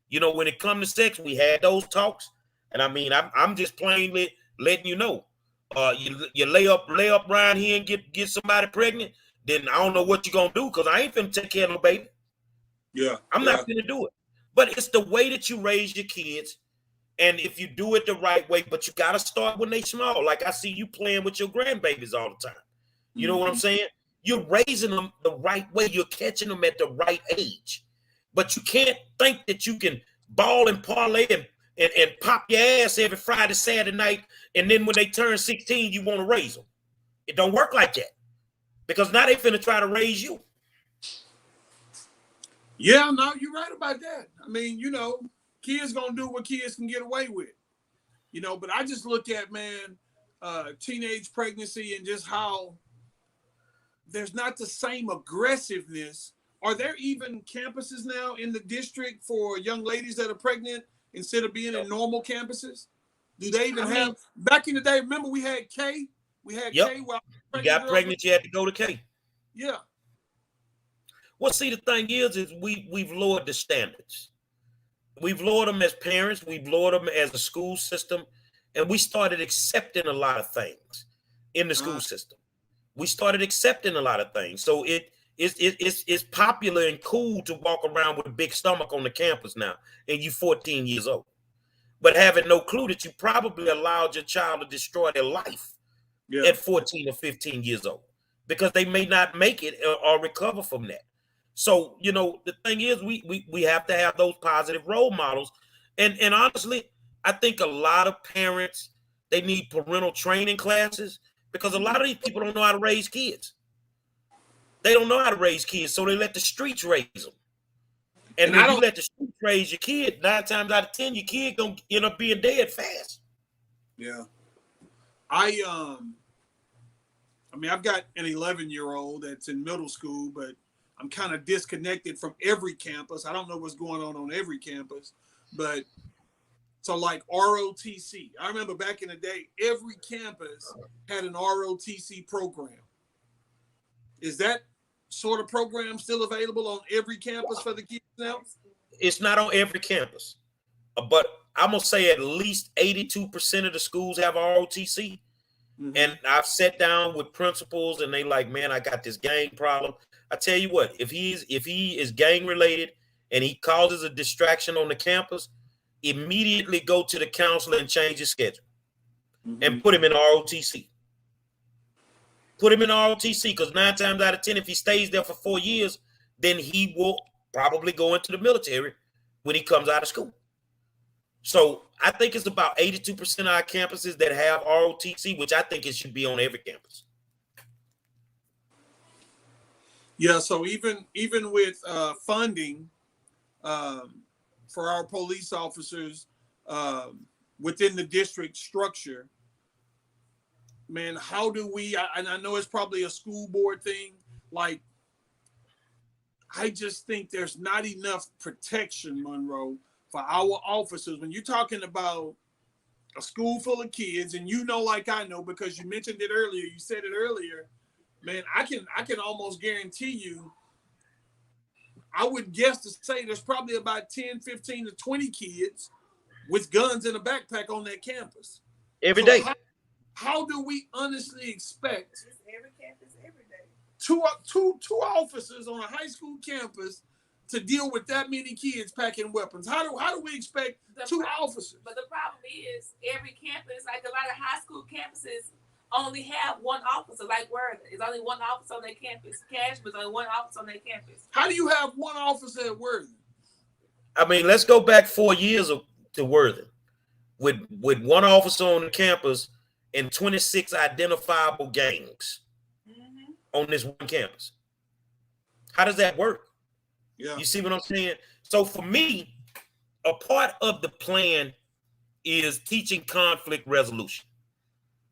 You know, when it comes to sex, we had those talks, and I mean, I'm just plainly letting you know. You lay up around here and get somebody pregnant, then I don't know what you're gonna do because I ain't finna take care of no baby. Yeah, I'm not gonna do it. But it's the way that you raise your kids, and if you do it the right way, but you gotta start when they small. Like I see you playing with your grandbabies all the time. You know what I'm saying? You're raising them the right way. You're catching them at the right age. But you can't think that you can ball and parlay and pop your ass every Friday, Saturday night, and then when they turn 16, you want to raise them. It don't work like that. Because now they finna try to raise you. Yeah, no, you're right about that. I mean, you know, kids gonna do what kids can get away with. You know, but I just look at, man, teenage pregnancy and just how there's not the same aggressiveness. Are there even campuses now in the district for young ladies that are pregnant instead of being in normal campuses? Do they even have? Back in the day, remember we had K? We had K. While you got pregnant, you had to go to K. Yeah. Well, see, the thing is we've lowered the standards. We've lowered them as parents. We've lowered them as a school system. And we started accepting a lot of things in the school system. We started accepting a lot of things. So it's popular and cool to walk around with a big stomach on the campus now, and you're 14 years old. But having no clue that you probably allowed your child to destroy their life at 14 or 15 years old because they may not make it or recover from that. So, you know, the thing is we have to have those positive role models. And honestly, I think a lot of parents, they need parental training classes because a lot of these people don't know how to raise kids. They don't know how to raise kids, so they let the streets raise them. And when you let the streets raise your kid, 9 times out of 10, your kid gonna end up being dead fast. Yeah. I mean, I've got an 11-year-old that's in middle school, but I'm kind of disconnected from every campus. I don't know what's going on every campus, but so like ROTC. I remember back in the day, every campus had an ROTC program. Is that sort of program still available on every campus for the kids now? It's not on every campus, but I'm going to say at least 82% of the schools have ROTC. And I've sat down with principals and they like, man, I got this gang problem. I tell you what, if he is gang related and he causes a distraction on the campus, immediately go to the counselor and change his schedule and put him in ROTC. Put him in ROTC, because 9 times out of 10, if he stays there for 4 years, then he will probably go into the military when he comes out of school. So I think it's about 82% of our campuses that have ROTC, which I think it should be on every campus. Yeah, so even with funding for our police officers within the district structure, man, how do we, and I know it's probably a school board thing, like, I just think there's not enough protection, Monroe, for our officers. When you're talking about a school full of kids, and you know, like I know, because you mentioned it earlier, you said it earlier, man, I can almost guarantee you, I would guess to say there's probably about 10, 15 to 20 kids with guns in a backpack on that campus. Every day. How do we honestly expect Every campus, every day. two officers on a high school campus to deal with that many kids packing weapons? How do we expect two officers? But the problem is, every campus, like a lot of high school campuses, only have one officer. Like Worthing, it's only one officer on their campus. Cashman's only one officer on their campus. How do you have one officer at Worthing? I mean, let's go back 4 years to Worthing with one officer on the campus and 26 identifiable gangs on this one campus. How does that work? Yeah. You see what I'm saying? So for me, a part of the plan is teaching conflict resolution.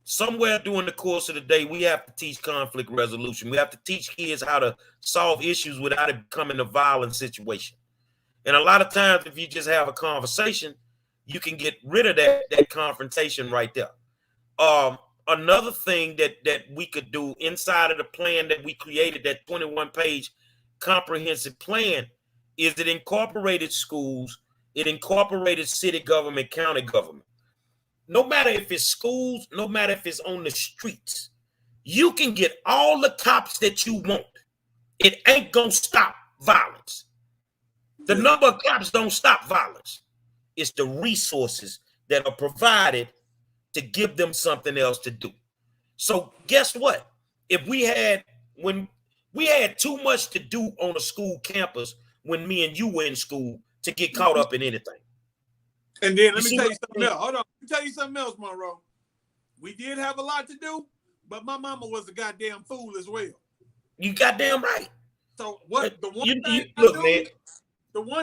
Somewhere during the course of the day, we have to teach conflict resolution. We have to teach kids how to solve issues without it becoming a violent situation. And a lot of times, if you just have a conversation, you can get rid of that confrontation right there. Another thing that we could do inside of the plan that we created, that 21-page comprehensive plan, is it incorporated schools, it incorporated city government, county government. No matter if it's schools, no matter if it's on the streets, you can get all the cops that you want. It ain't gonna stop violence. The number of cops don't stop violence. It's the resources that are provided to give them something else to do. So guess what? When we had too much to do on a school campus when me and you were in school to get caught up in anything. And then let me tell you something else. Hold on. Let me tell you something else, Monroe. We did have a lot to do, but my mama was a goddamn fool as well. You goddamn right. So what? The one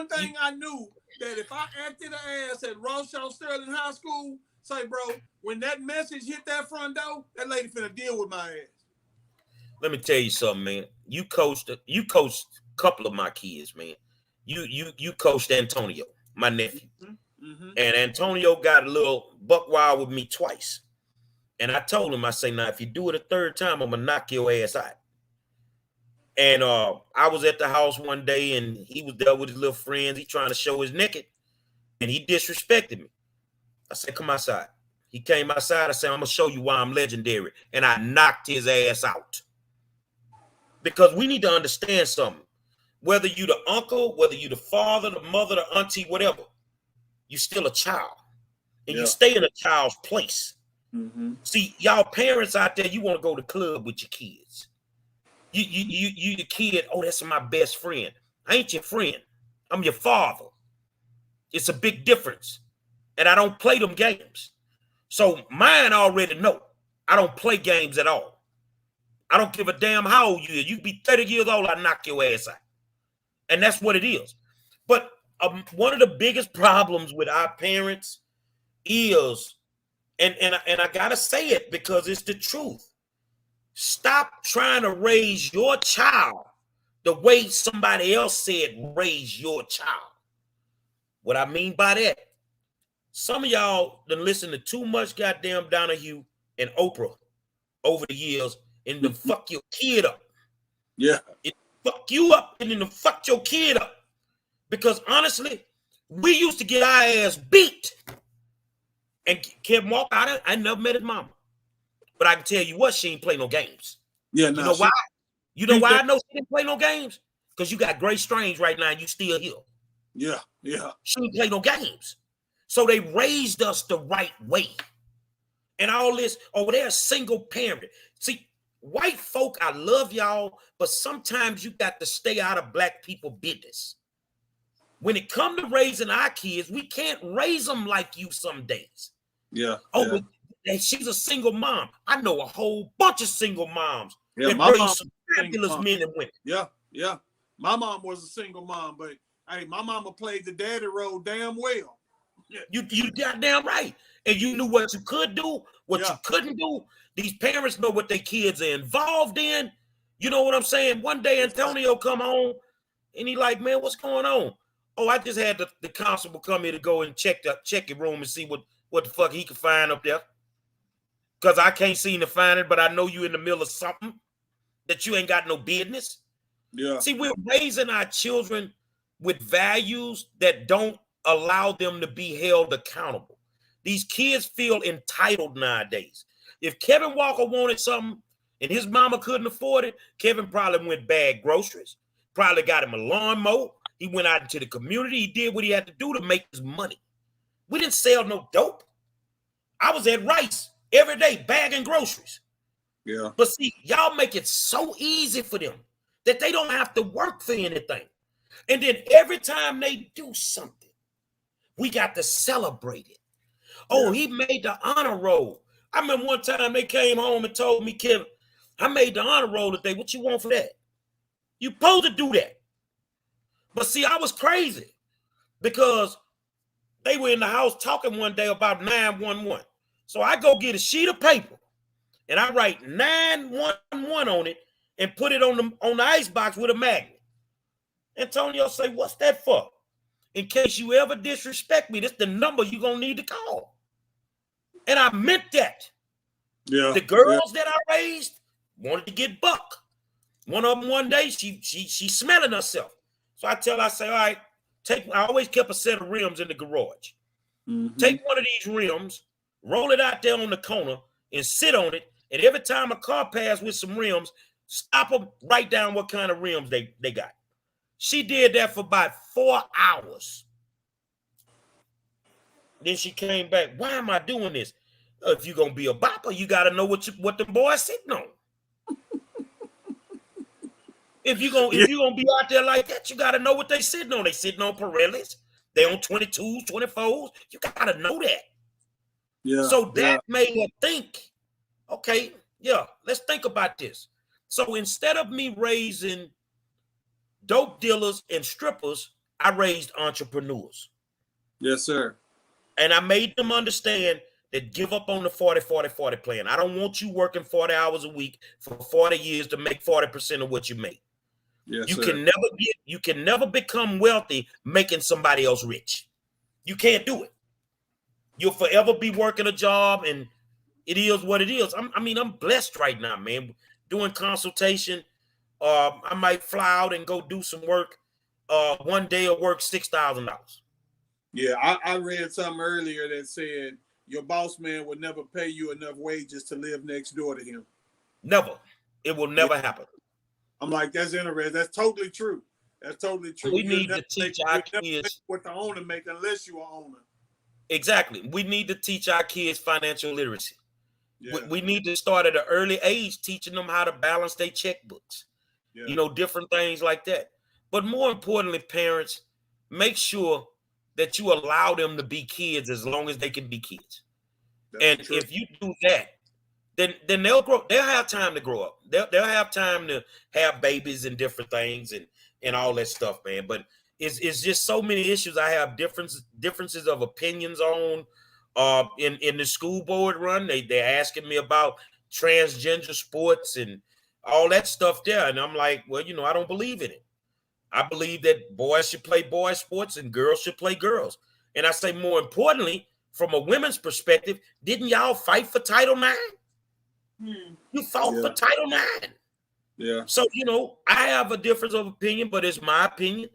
thing I knew that if I acted an ass at Rothschild Sterling High School, say, bro, when that message hit that front door, that lady finna deal with my ass. Let me tell you something, man. You coached a couple of my kids, man. You coached Antonio, my nephew. And Antonio got a little buck wild with me twice. And I told him, I say, now, if you do it a third time, I'm going to knock your ass out. And I was at the house one day, and he was there with his little friends. He trying to show his naked, and he disrespected me. I said, come outside. He came outside. I said, I'm going to show you why I'm legendary. And I knocked his ass out. Because we need to understand something. Whether you the uncle, whether you the father, the mother, the auntie, whatever, you still a child. And you stay in a child's place. See, y'all parents out there, you want to go to the club with your kids. You the kid, oh, that's my best friend. I ain't your friend. I'm your father. It's a big difference. And I don't play them games. So mine already know. I don't play games at all. I don't give a damn how old you are. You be 30 years old, I knock your ass out. And that's what it is. But one of the biggest problems with our parents is, and I gotta say it because it's the truth. Stop trying to raise your child the way somebody else said raise your child. What I mean by that, some of y'all done listen to too much goddamn Donahue and Oprah over the years and then fuck your kid up. Yeah. It fuck you up and then fuck your kid up. Because honestly, we used to get our ass beat and kept walk out. I never met his mama. But I can tell you what, she ain't play no games. Yeah, you know why? You know why I know she didn't play no games? Because you got Grace Strange right now and you still here. Yeah, yeah. She didn't play no games. So they raised us the right way. And all this, oh, they're a single parent. See, white folk, I love y'all, but sometimes you got to stay out of black people business. When it comes to raising our kids, we can't raise them like you some days. Yeah. Oh, yeah. She's a single mom. I know a whole bunch of single moms that my raised mom some fabulous men and women. Yeah. My mom was a single mom, but hey, my mama played the daddy role damn well. You goddamn right. And you knew what you could do, what you couldn't do. These parents know what their kids are involved in. You know what I'm saying? One day Antonio come home and he like, man, what's going on? Oh, I just had the constable come here to go and check your room and see what the fuck he could find up there. Because I can't seem to find it, but I know you in the middle of something that you ain't got no business. Yeah. See, we're raising our children with values that don't allow them to be held accountable. These kids feel entitled nowadays. If Kevin Walker wanted something and his mama couldn't afford it, Kevin probably went bag groceries, probably got him a lawnmower. He went out into the community. He did what he had to do to make his money. We didn't sell no dope. I was at Rice every day bagging groceries. Yeah. But see, y'all make it so easy for them that they don't have to work for anything. And then every time they do something, we got to celebrate it. Oh, he made the honor roll. I remember one time they came home and told me, Kevin, I made the honor roll today. What you want for that? You supposed to do that. But see, I was crazy because they were in the house talking one day about 911. So I go get a sheet of paper and I write 911 on it and put it on the ice box with a magnet. Antonio say, what's that for? In case you ever disrespect me, this is the number you're going to need to call. And I meant that. Yeah. The girls that I raised wanted to get buck. One of them one day, she's smelling herself. So I say, all right, I always kept a set of rims in the garage. Mm-hmm. Take one of these rims, roll it out there on the corner and sit on it. And every time a car passes with some rims, stop them, write down what kind of rims they got. She did that for about 4 hours. Then she came back. Why am I doing this? If you're gonna be a bopper, you gotta know what the boy's sitting on. If you're gonna be out there like that, you gotta know what they sitting on. They sitting on Pirellis, they on 22s, 24s. You gotta know that. Yeah. So that made her think, okay, let's think about this. So instead of me raising dope dealers and strippers, I raised entrepreneurs. Yes, sir. And I made them understand that give up on the 40-40-40 plan. I don't want you working 40 hours a week for 40 years to make 40% of what you make. Yes, you can never become wealthy making somebody else rich. You can't do it. You'll forever be working a job, and it is what it is. I'm blessed right now, man. Doing consultation. I might fly out and go do some work. One day I'll work $6,000. Yeah, I read something earlier that said your boss man would never pay you enough wages to live next door to him. Never. It will never happen. I'm like, that's interesting. That's totally true. That's totally true. We need to teach our kids what the owner make unless you're an owner. Exactly. We need to teach our kids financial literacy. Yeah. We need to start at an early age teaching them how to balance their checkbooks. Yeah. Different things like that. But more importantly, parents, make sure that you allow them to be kids as long as they can be kids. That's true. If you do that, then they'll grow. They'll have time to grow up. They'll have time to have babies and different things and all that stuff, man. But it's just so many issues I have differences of opinions on. In the school board run, they're asking me about transgender sports and all that stuff there, and I'm like, well, I don't believe in it. I believe that boys should play boys sports and girls should play girls. And I say, more importantly, from a women's perspective, didn't y'all fight for Title IX? You fought for Title IX. Yeah. So, I have a difference of opinion, but it's my opinion.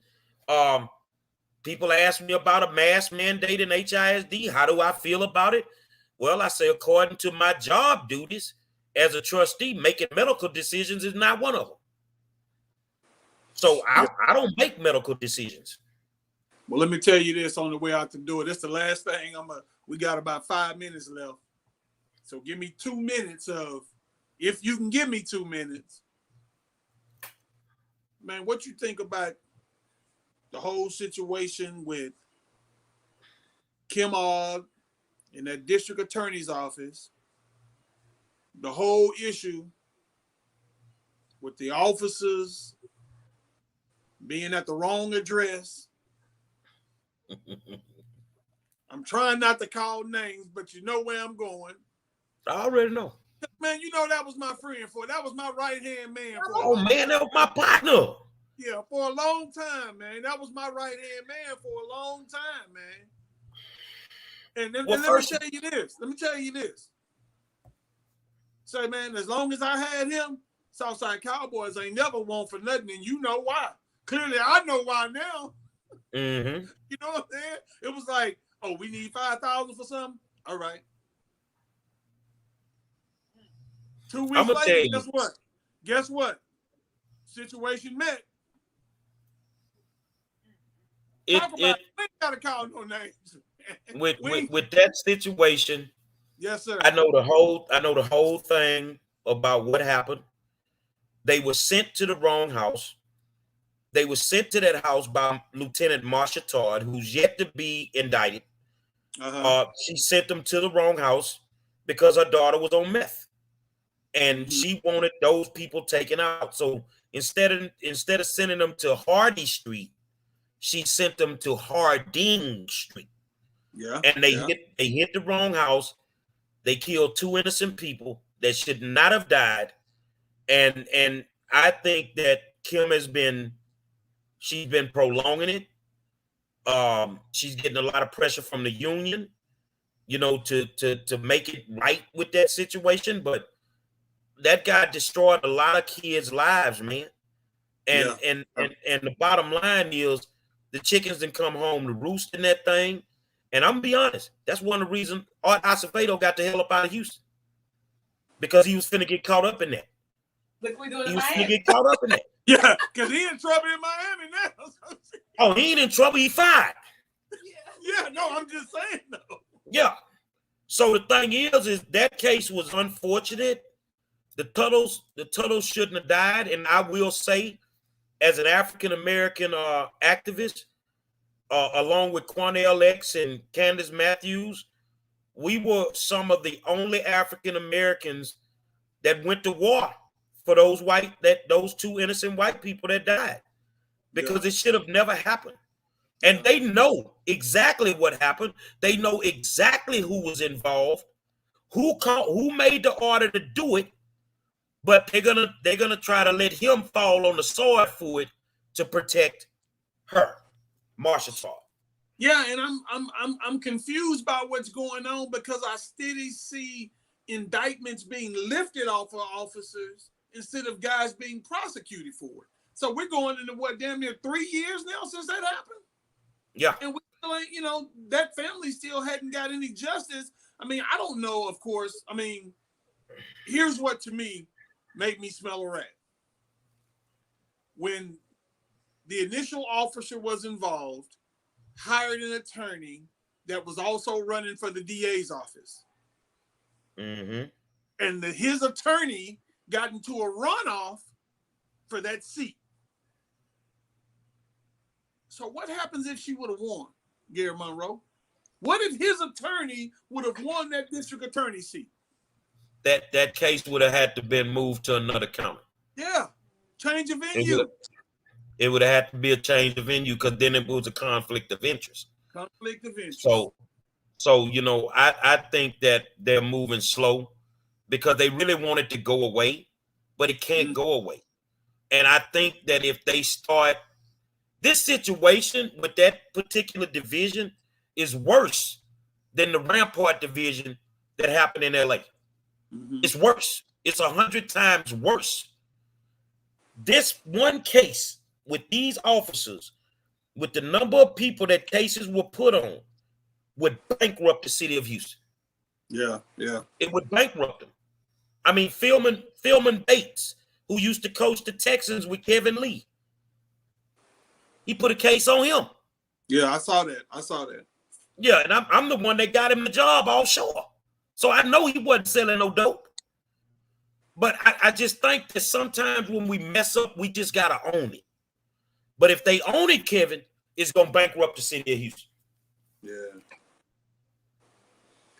People ask me about a mask mandate in HISD. How do I feel about it? Well, I say, according to my job duties as a trustee, making medical decisions is not one of them. So I don't make medical decisions. Well, let me tell you this on the way out the door. This is the last thing. We got about 5 minutes left. So give me 2 minutes of, if you can give me 2 minutes, man, what you think about the whole situation with Kim Ogg in that district attorney's office, the whole issue with the officers being at the wrong address. I'm trying not to call names, but you know where I'm going. I already know. Man, you know that was my friend that was my right-hand man. Oh, man, that was my partner. Yeah, for a long time, man. That was my right-hand man for a long time, man. And let me tell you this. Say, man, as long as I had him, Southside Cowboys ain't never won for nothing, and you know why. Clearly, I know why now. Mm-hmm. You know what I'm saying? It was like, oh, we need 5,000 for something? All right. 2 weeks later, guess what? Situation met. We ain't gotta call no names. With that situation, yes, sir. I know the whole thing about what happened. They were sent to the wrong house. They were sent to that house by Lieutenant Marsha Todd, who's yet to be indicted. She sent them to the wrong house because her daughter was on meth, and she wanted those people taken out. So instead of sending them to Hardy Street, she sent them to Harding Street. Yeah, and they hit the wrong house. They killed 2 innocent people that should not have died. And I think that Kim she's been prolonging it. She's getting a lot of pressure from the union, to make it right with that situation. But that guy destroyed a lot of kids' lives, man. And the bottom line is the chickens didn't come home to roost in that thing. And I'm gonna be honest, that's one of the reasons Art Acevedo got the hell up out of Houston. Because he was finna get caught up in that. Look, we doing he was finna get caught up in that. Yeah, because he in trouble in Miami now. Oh, he ain't in trouble, he fired. Yeah, no, I'm just saying though. Yeah. So the thing is that case was unfortunate. The Tuttles shouldn't have died. And I will say, as an African-American activist, along with Quanell X and Candace Matthews, we were some of the only African Americans that went to war for those 2 innocent white people that died, because it should have never happened. And they know exactly what happened. They know exactly who was involved, who made the order to do it, but they're gonna try to let him fall on the sword for it to protect her. Marsha Todd. Yeah, and I'm confused by what's going on, because I steady see indictments being lifted off of officers instead of guys being prosecuted for it. So we're going into what, damn near 3 years now since that happened? Yeah. And we still ain't, that family still hadn't got any justice. I mean, I don't know, of course. I mean, here's what to me made me smell a rat. When the initial officer was involved, hired an attorney that was also running for the DA's office. Mm-hmm. And his attorney got into a runoff for that seat. So what happens if she would have won, Gerry Monroe? What if his attorney would have won that district attorney seat? That case would have had to been moved to another county. Yeah. Change of venue. It would have had to be a change of venue, because then it was a conflict of interest. Conflict of interest. So I think that they're moving slow because they really want it to go away, but it can't go away. And I think that if they start this situation with that particular division is worse than the Rampart division that happened in LA. Mm-hmm. It's worse. It's 100 times worse. This one case with these officers, with the number of people that cases were put on, would bankrupt the city of Houston. Yeah. It would bankrupt them. I mean, Philman Bates, who used to coach the Texans with Kevin Lee, he put a case on him. Yeah, I saw that. I saw that. Yeah, and I'm the one that got him the job offshore. So I know he wasn't selling no dope. But I just think that sometimes when we mess up, we just gotta own it. But if they own it, Kevin, it's gonna bankrupt the city of Houston. Yeah.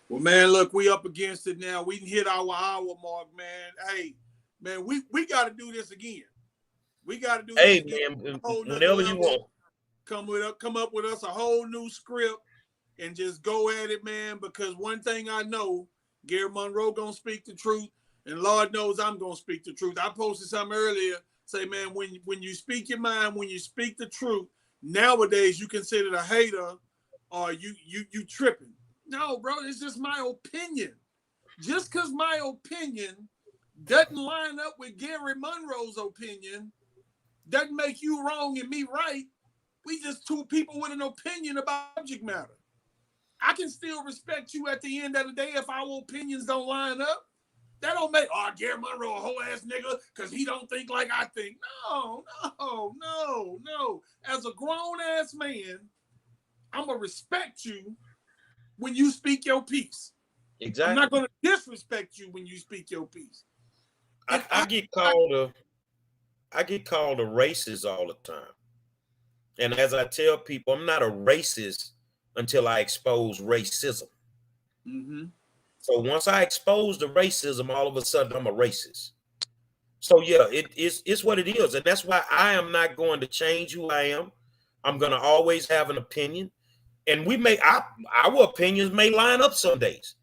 Well, man, look, we up against it now. We can hit our hour mark, man. Hey, man, we got to do this again. We got to do this again. Man, whenever you want. Come up with us a whole new script and just go at it, man. Because one thing I know, Gerry Monroe gonna speak the truth, and Lord knows I'm gonna speak the truth. I posted something earlier, say, man, when you speak your mind, when you speak the truth, nowadays you consider a hater or you tripping. No, bro, it's just my opinion. Just because my opinion doesn't line up with Gerry Monroe's opinion doesn't make you wrong and me right. We just two people with an opinion about subject matter. I can still respect you at the end of the day if our opinions don't line up. That don't make, Gerry Monroe a whole ass nigga because he don't think like I think. No. As a grown ass man, I'm going to respect you when you speak your piece. Exactly. I'm not going to disrespect you when you speak your piece. I get called a racist all the time. And as I tell people, I'm not a racist until I expose racism. Mm-hmm. So once I expose the racism, all of a sudden I'm a racist. So yeah, it's what it is. And that's why I am not going to change who I am. I'm going to always have an opinion. And our opinions may line up some days,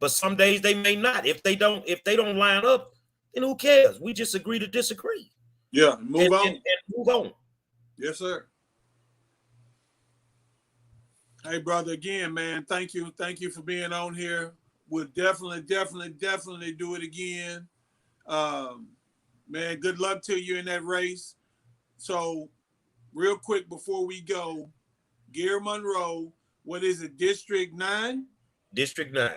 but some days they may not. If they don't line up, then who cares? We just agree to disagree. Yeah, move on. And move on. Yes, sir. Hey, brother, again, man, thank you for being on here. We'll definitely do it again. Man, good luck to you in that race. So, real quick before we go, Gerry Monroe, what is it, District 9? District 9.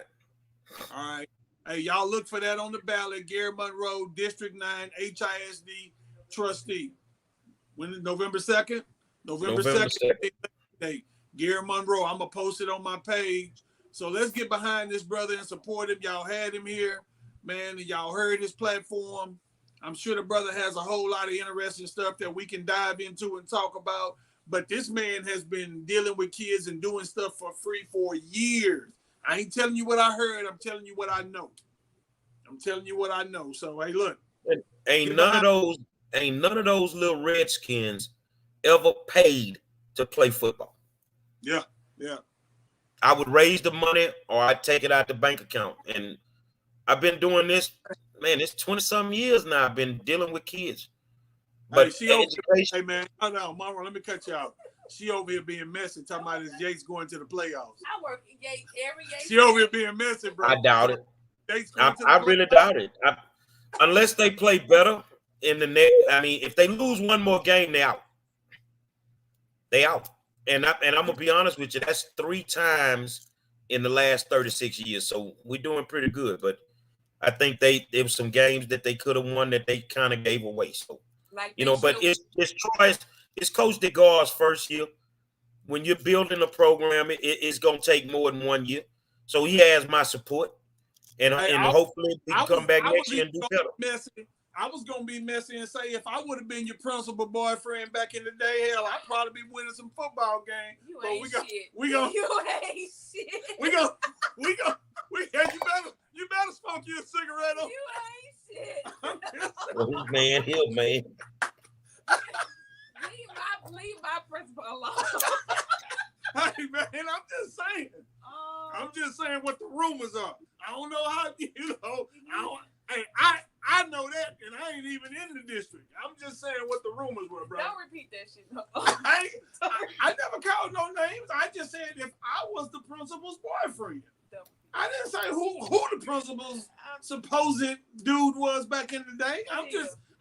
All right. Hey, y'all look for that on the ballot. Gerry Monroe, District 9, HISD trustee. When is November 2nd? November 2nd. Hey, Gerry Monroe, I'm going to post it on my page. So let's get behind this brother and support him. Y'all had him here, man, and y'all heard his platform. I'm sure the brother has a whole lot of interesting stuff that we can dive into and talk about. But this man has been dealing with kids and doing stuff for free for years. I ain't telling you what I heard. I'm telling you what I know. So, hey, look. Ain't none of those little Redskins ever paid to play football. Yeah. I would raise the money or I'd take it out the bank account. And I've been doing this, man, it's 20-something years now. I've been dealing with kids. But hey, man, no, Mama, let me cut you out. She over here being messy, talking about his Yates going to the playoffs. I work in Yates every Yates. She over here being messy, bro. I doubt it. I really doubt it. Unless they play better in the next. I mean, if they lose one more game, they out. They out. And I'm gonna be honest with you. That's 3 times in the last 36 years. So we're doing pretty good. But I think there was some games that they could have won that they kind of gave away. So but it's Coach DeGar's first year. When you're building a program, it's gonna take more than 1 year. So he has my support. And hopefully we can come back next year and do better. I was gonna be messy and say if I would have been your principal boyfriend back in the day, hell, I'd probably be winning some football games. You but ain't you ain't shit. You better smoke you a cigarette. You ain't shit. Well, man, man. Leave my principal alone. Hey man, I'm just saying what the rumors are. I don't know how I know that, and I ain't even in the district. I'm just saying what the rumors were, bro. Don't repeat that shit. No. I never called no names. I just said if I was the principal's boyfriend. I didn't say who the principal's supposed dude was back in the day.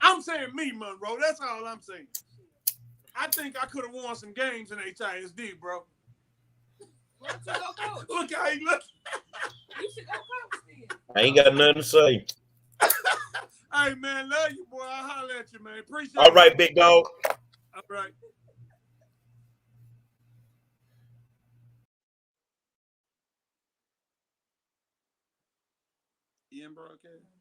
I'm saying me, Monroe. That's all I'm saying. I think I could have won some games in HISD, bro. Why don't you go coach? Look how he look. You should go coach then. I ain't got nothing to say. Hey, man, love you, boy. I'll holler at you, man. Appreciate it. All right, big dog. All right. You in broadcast?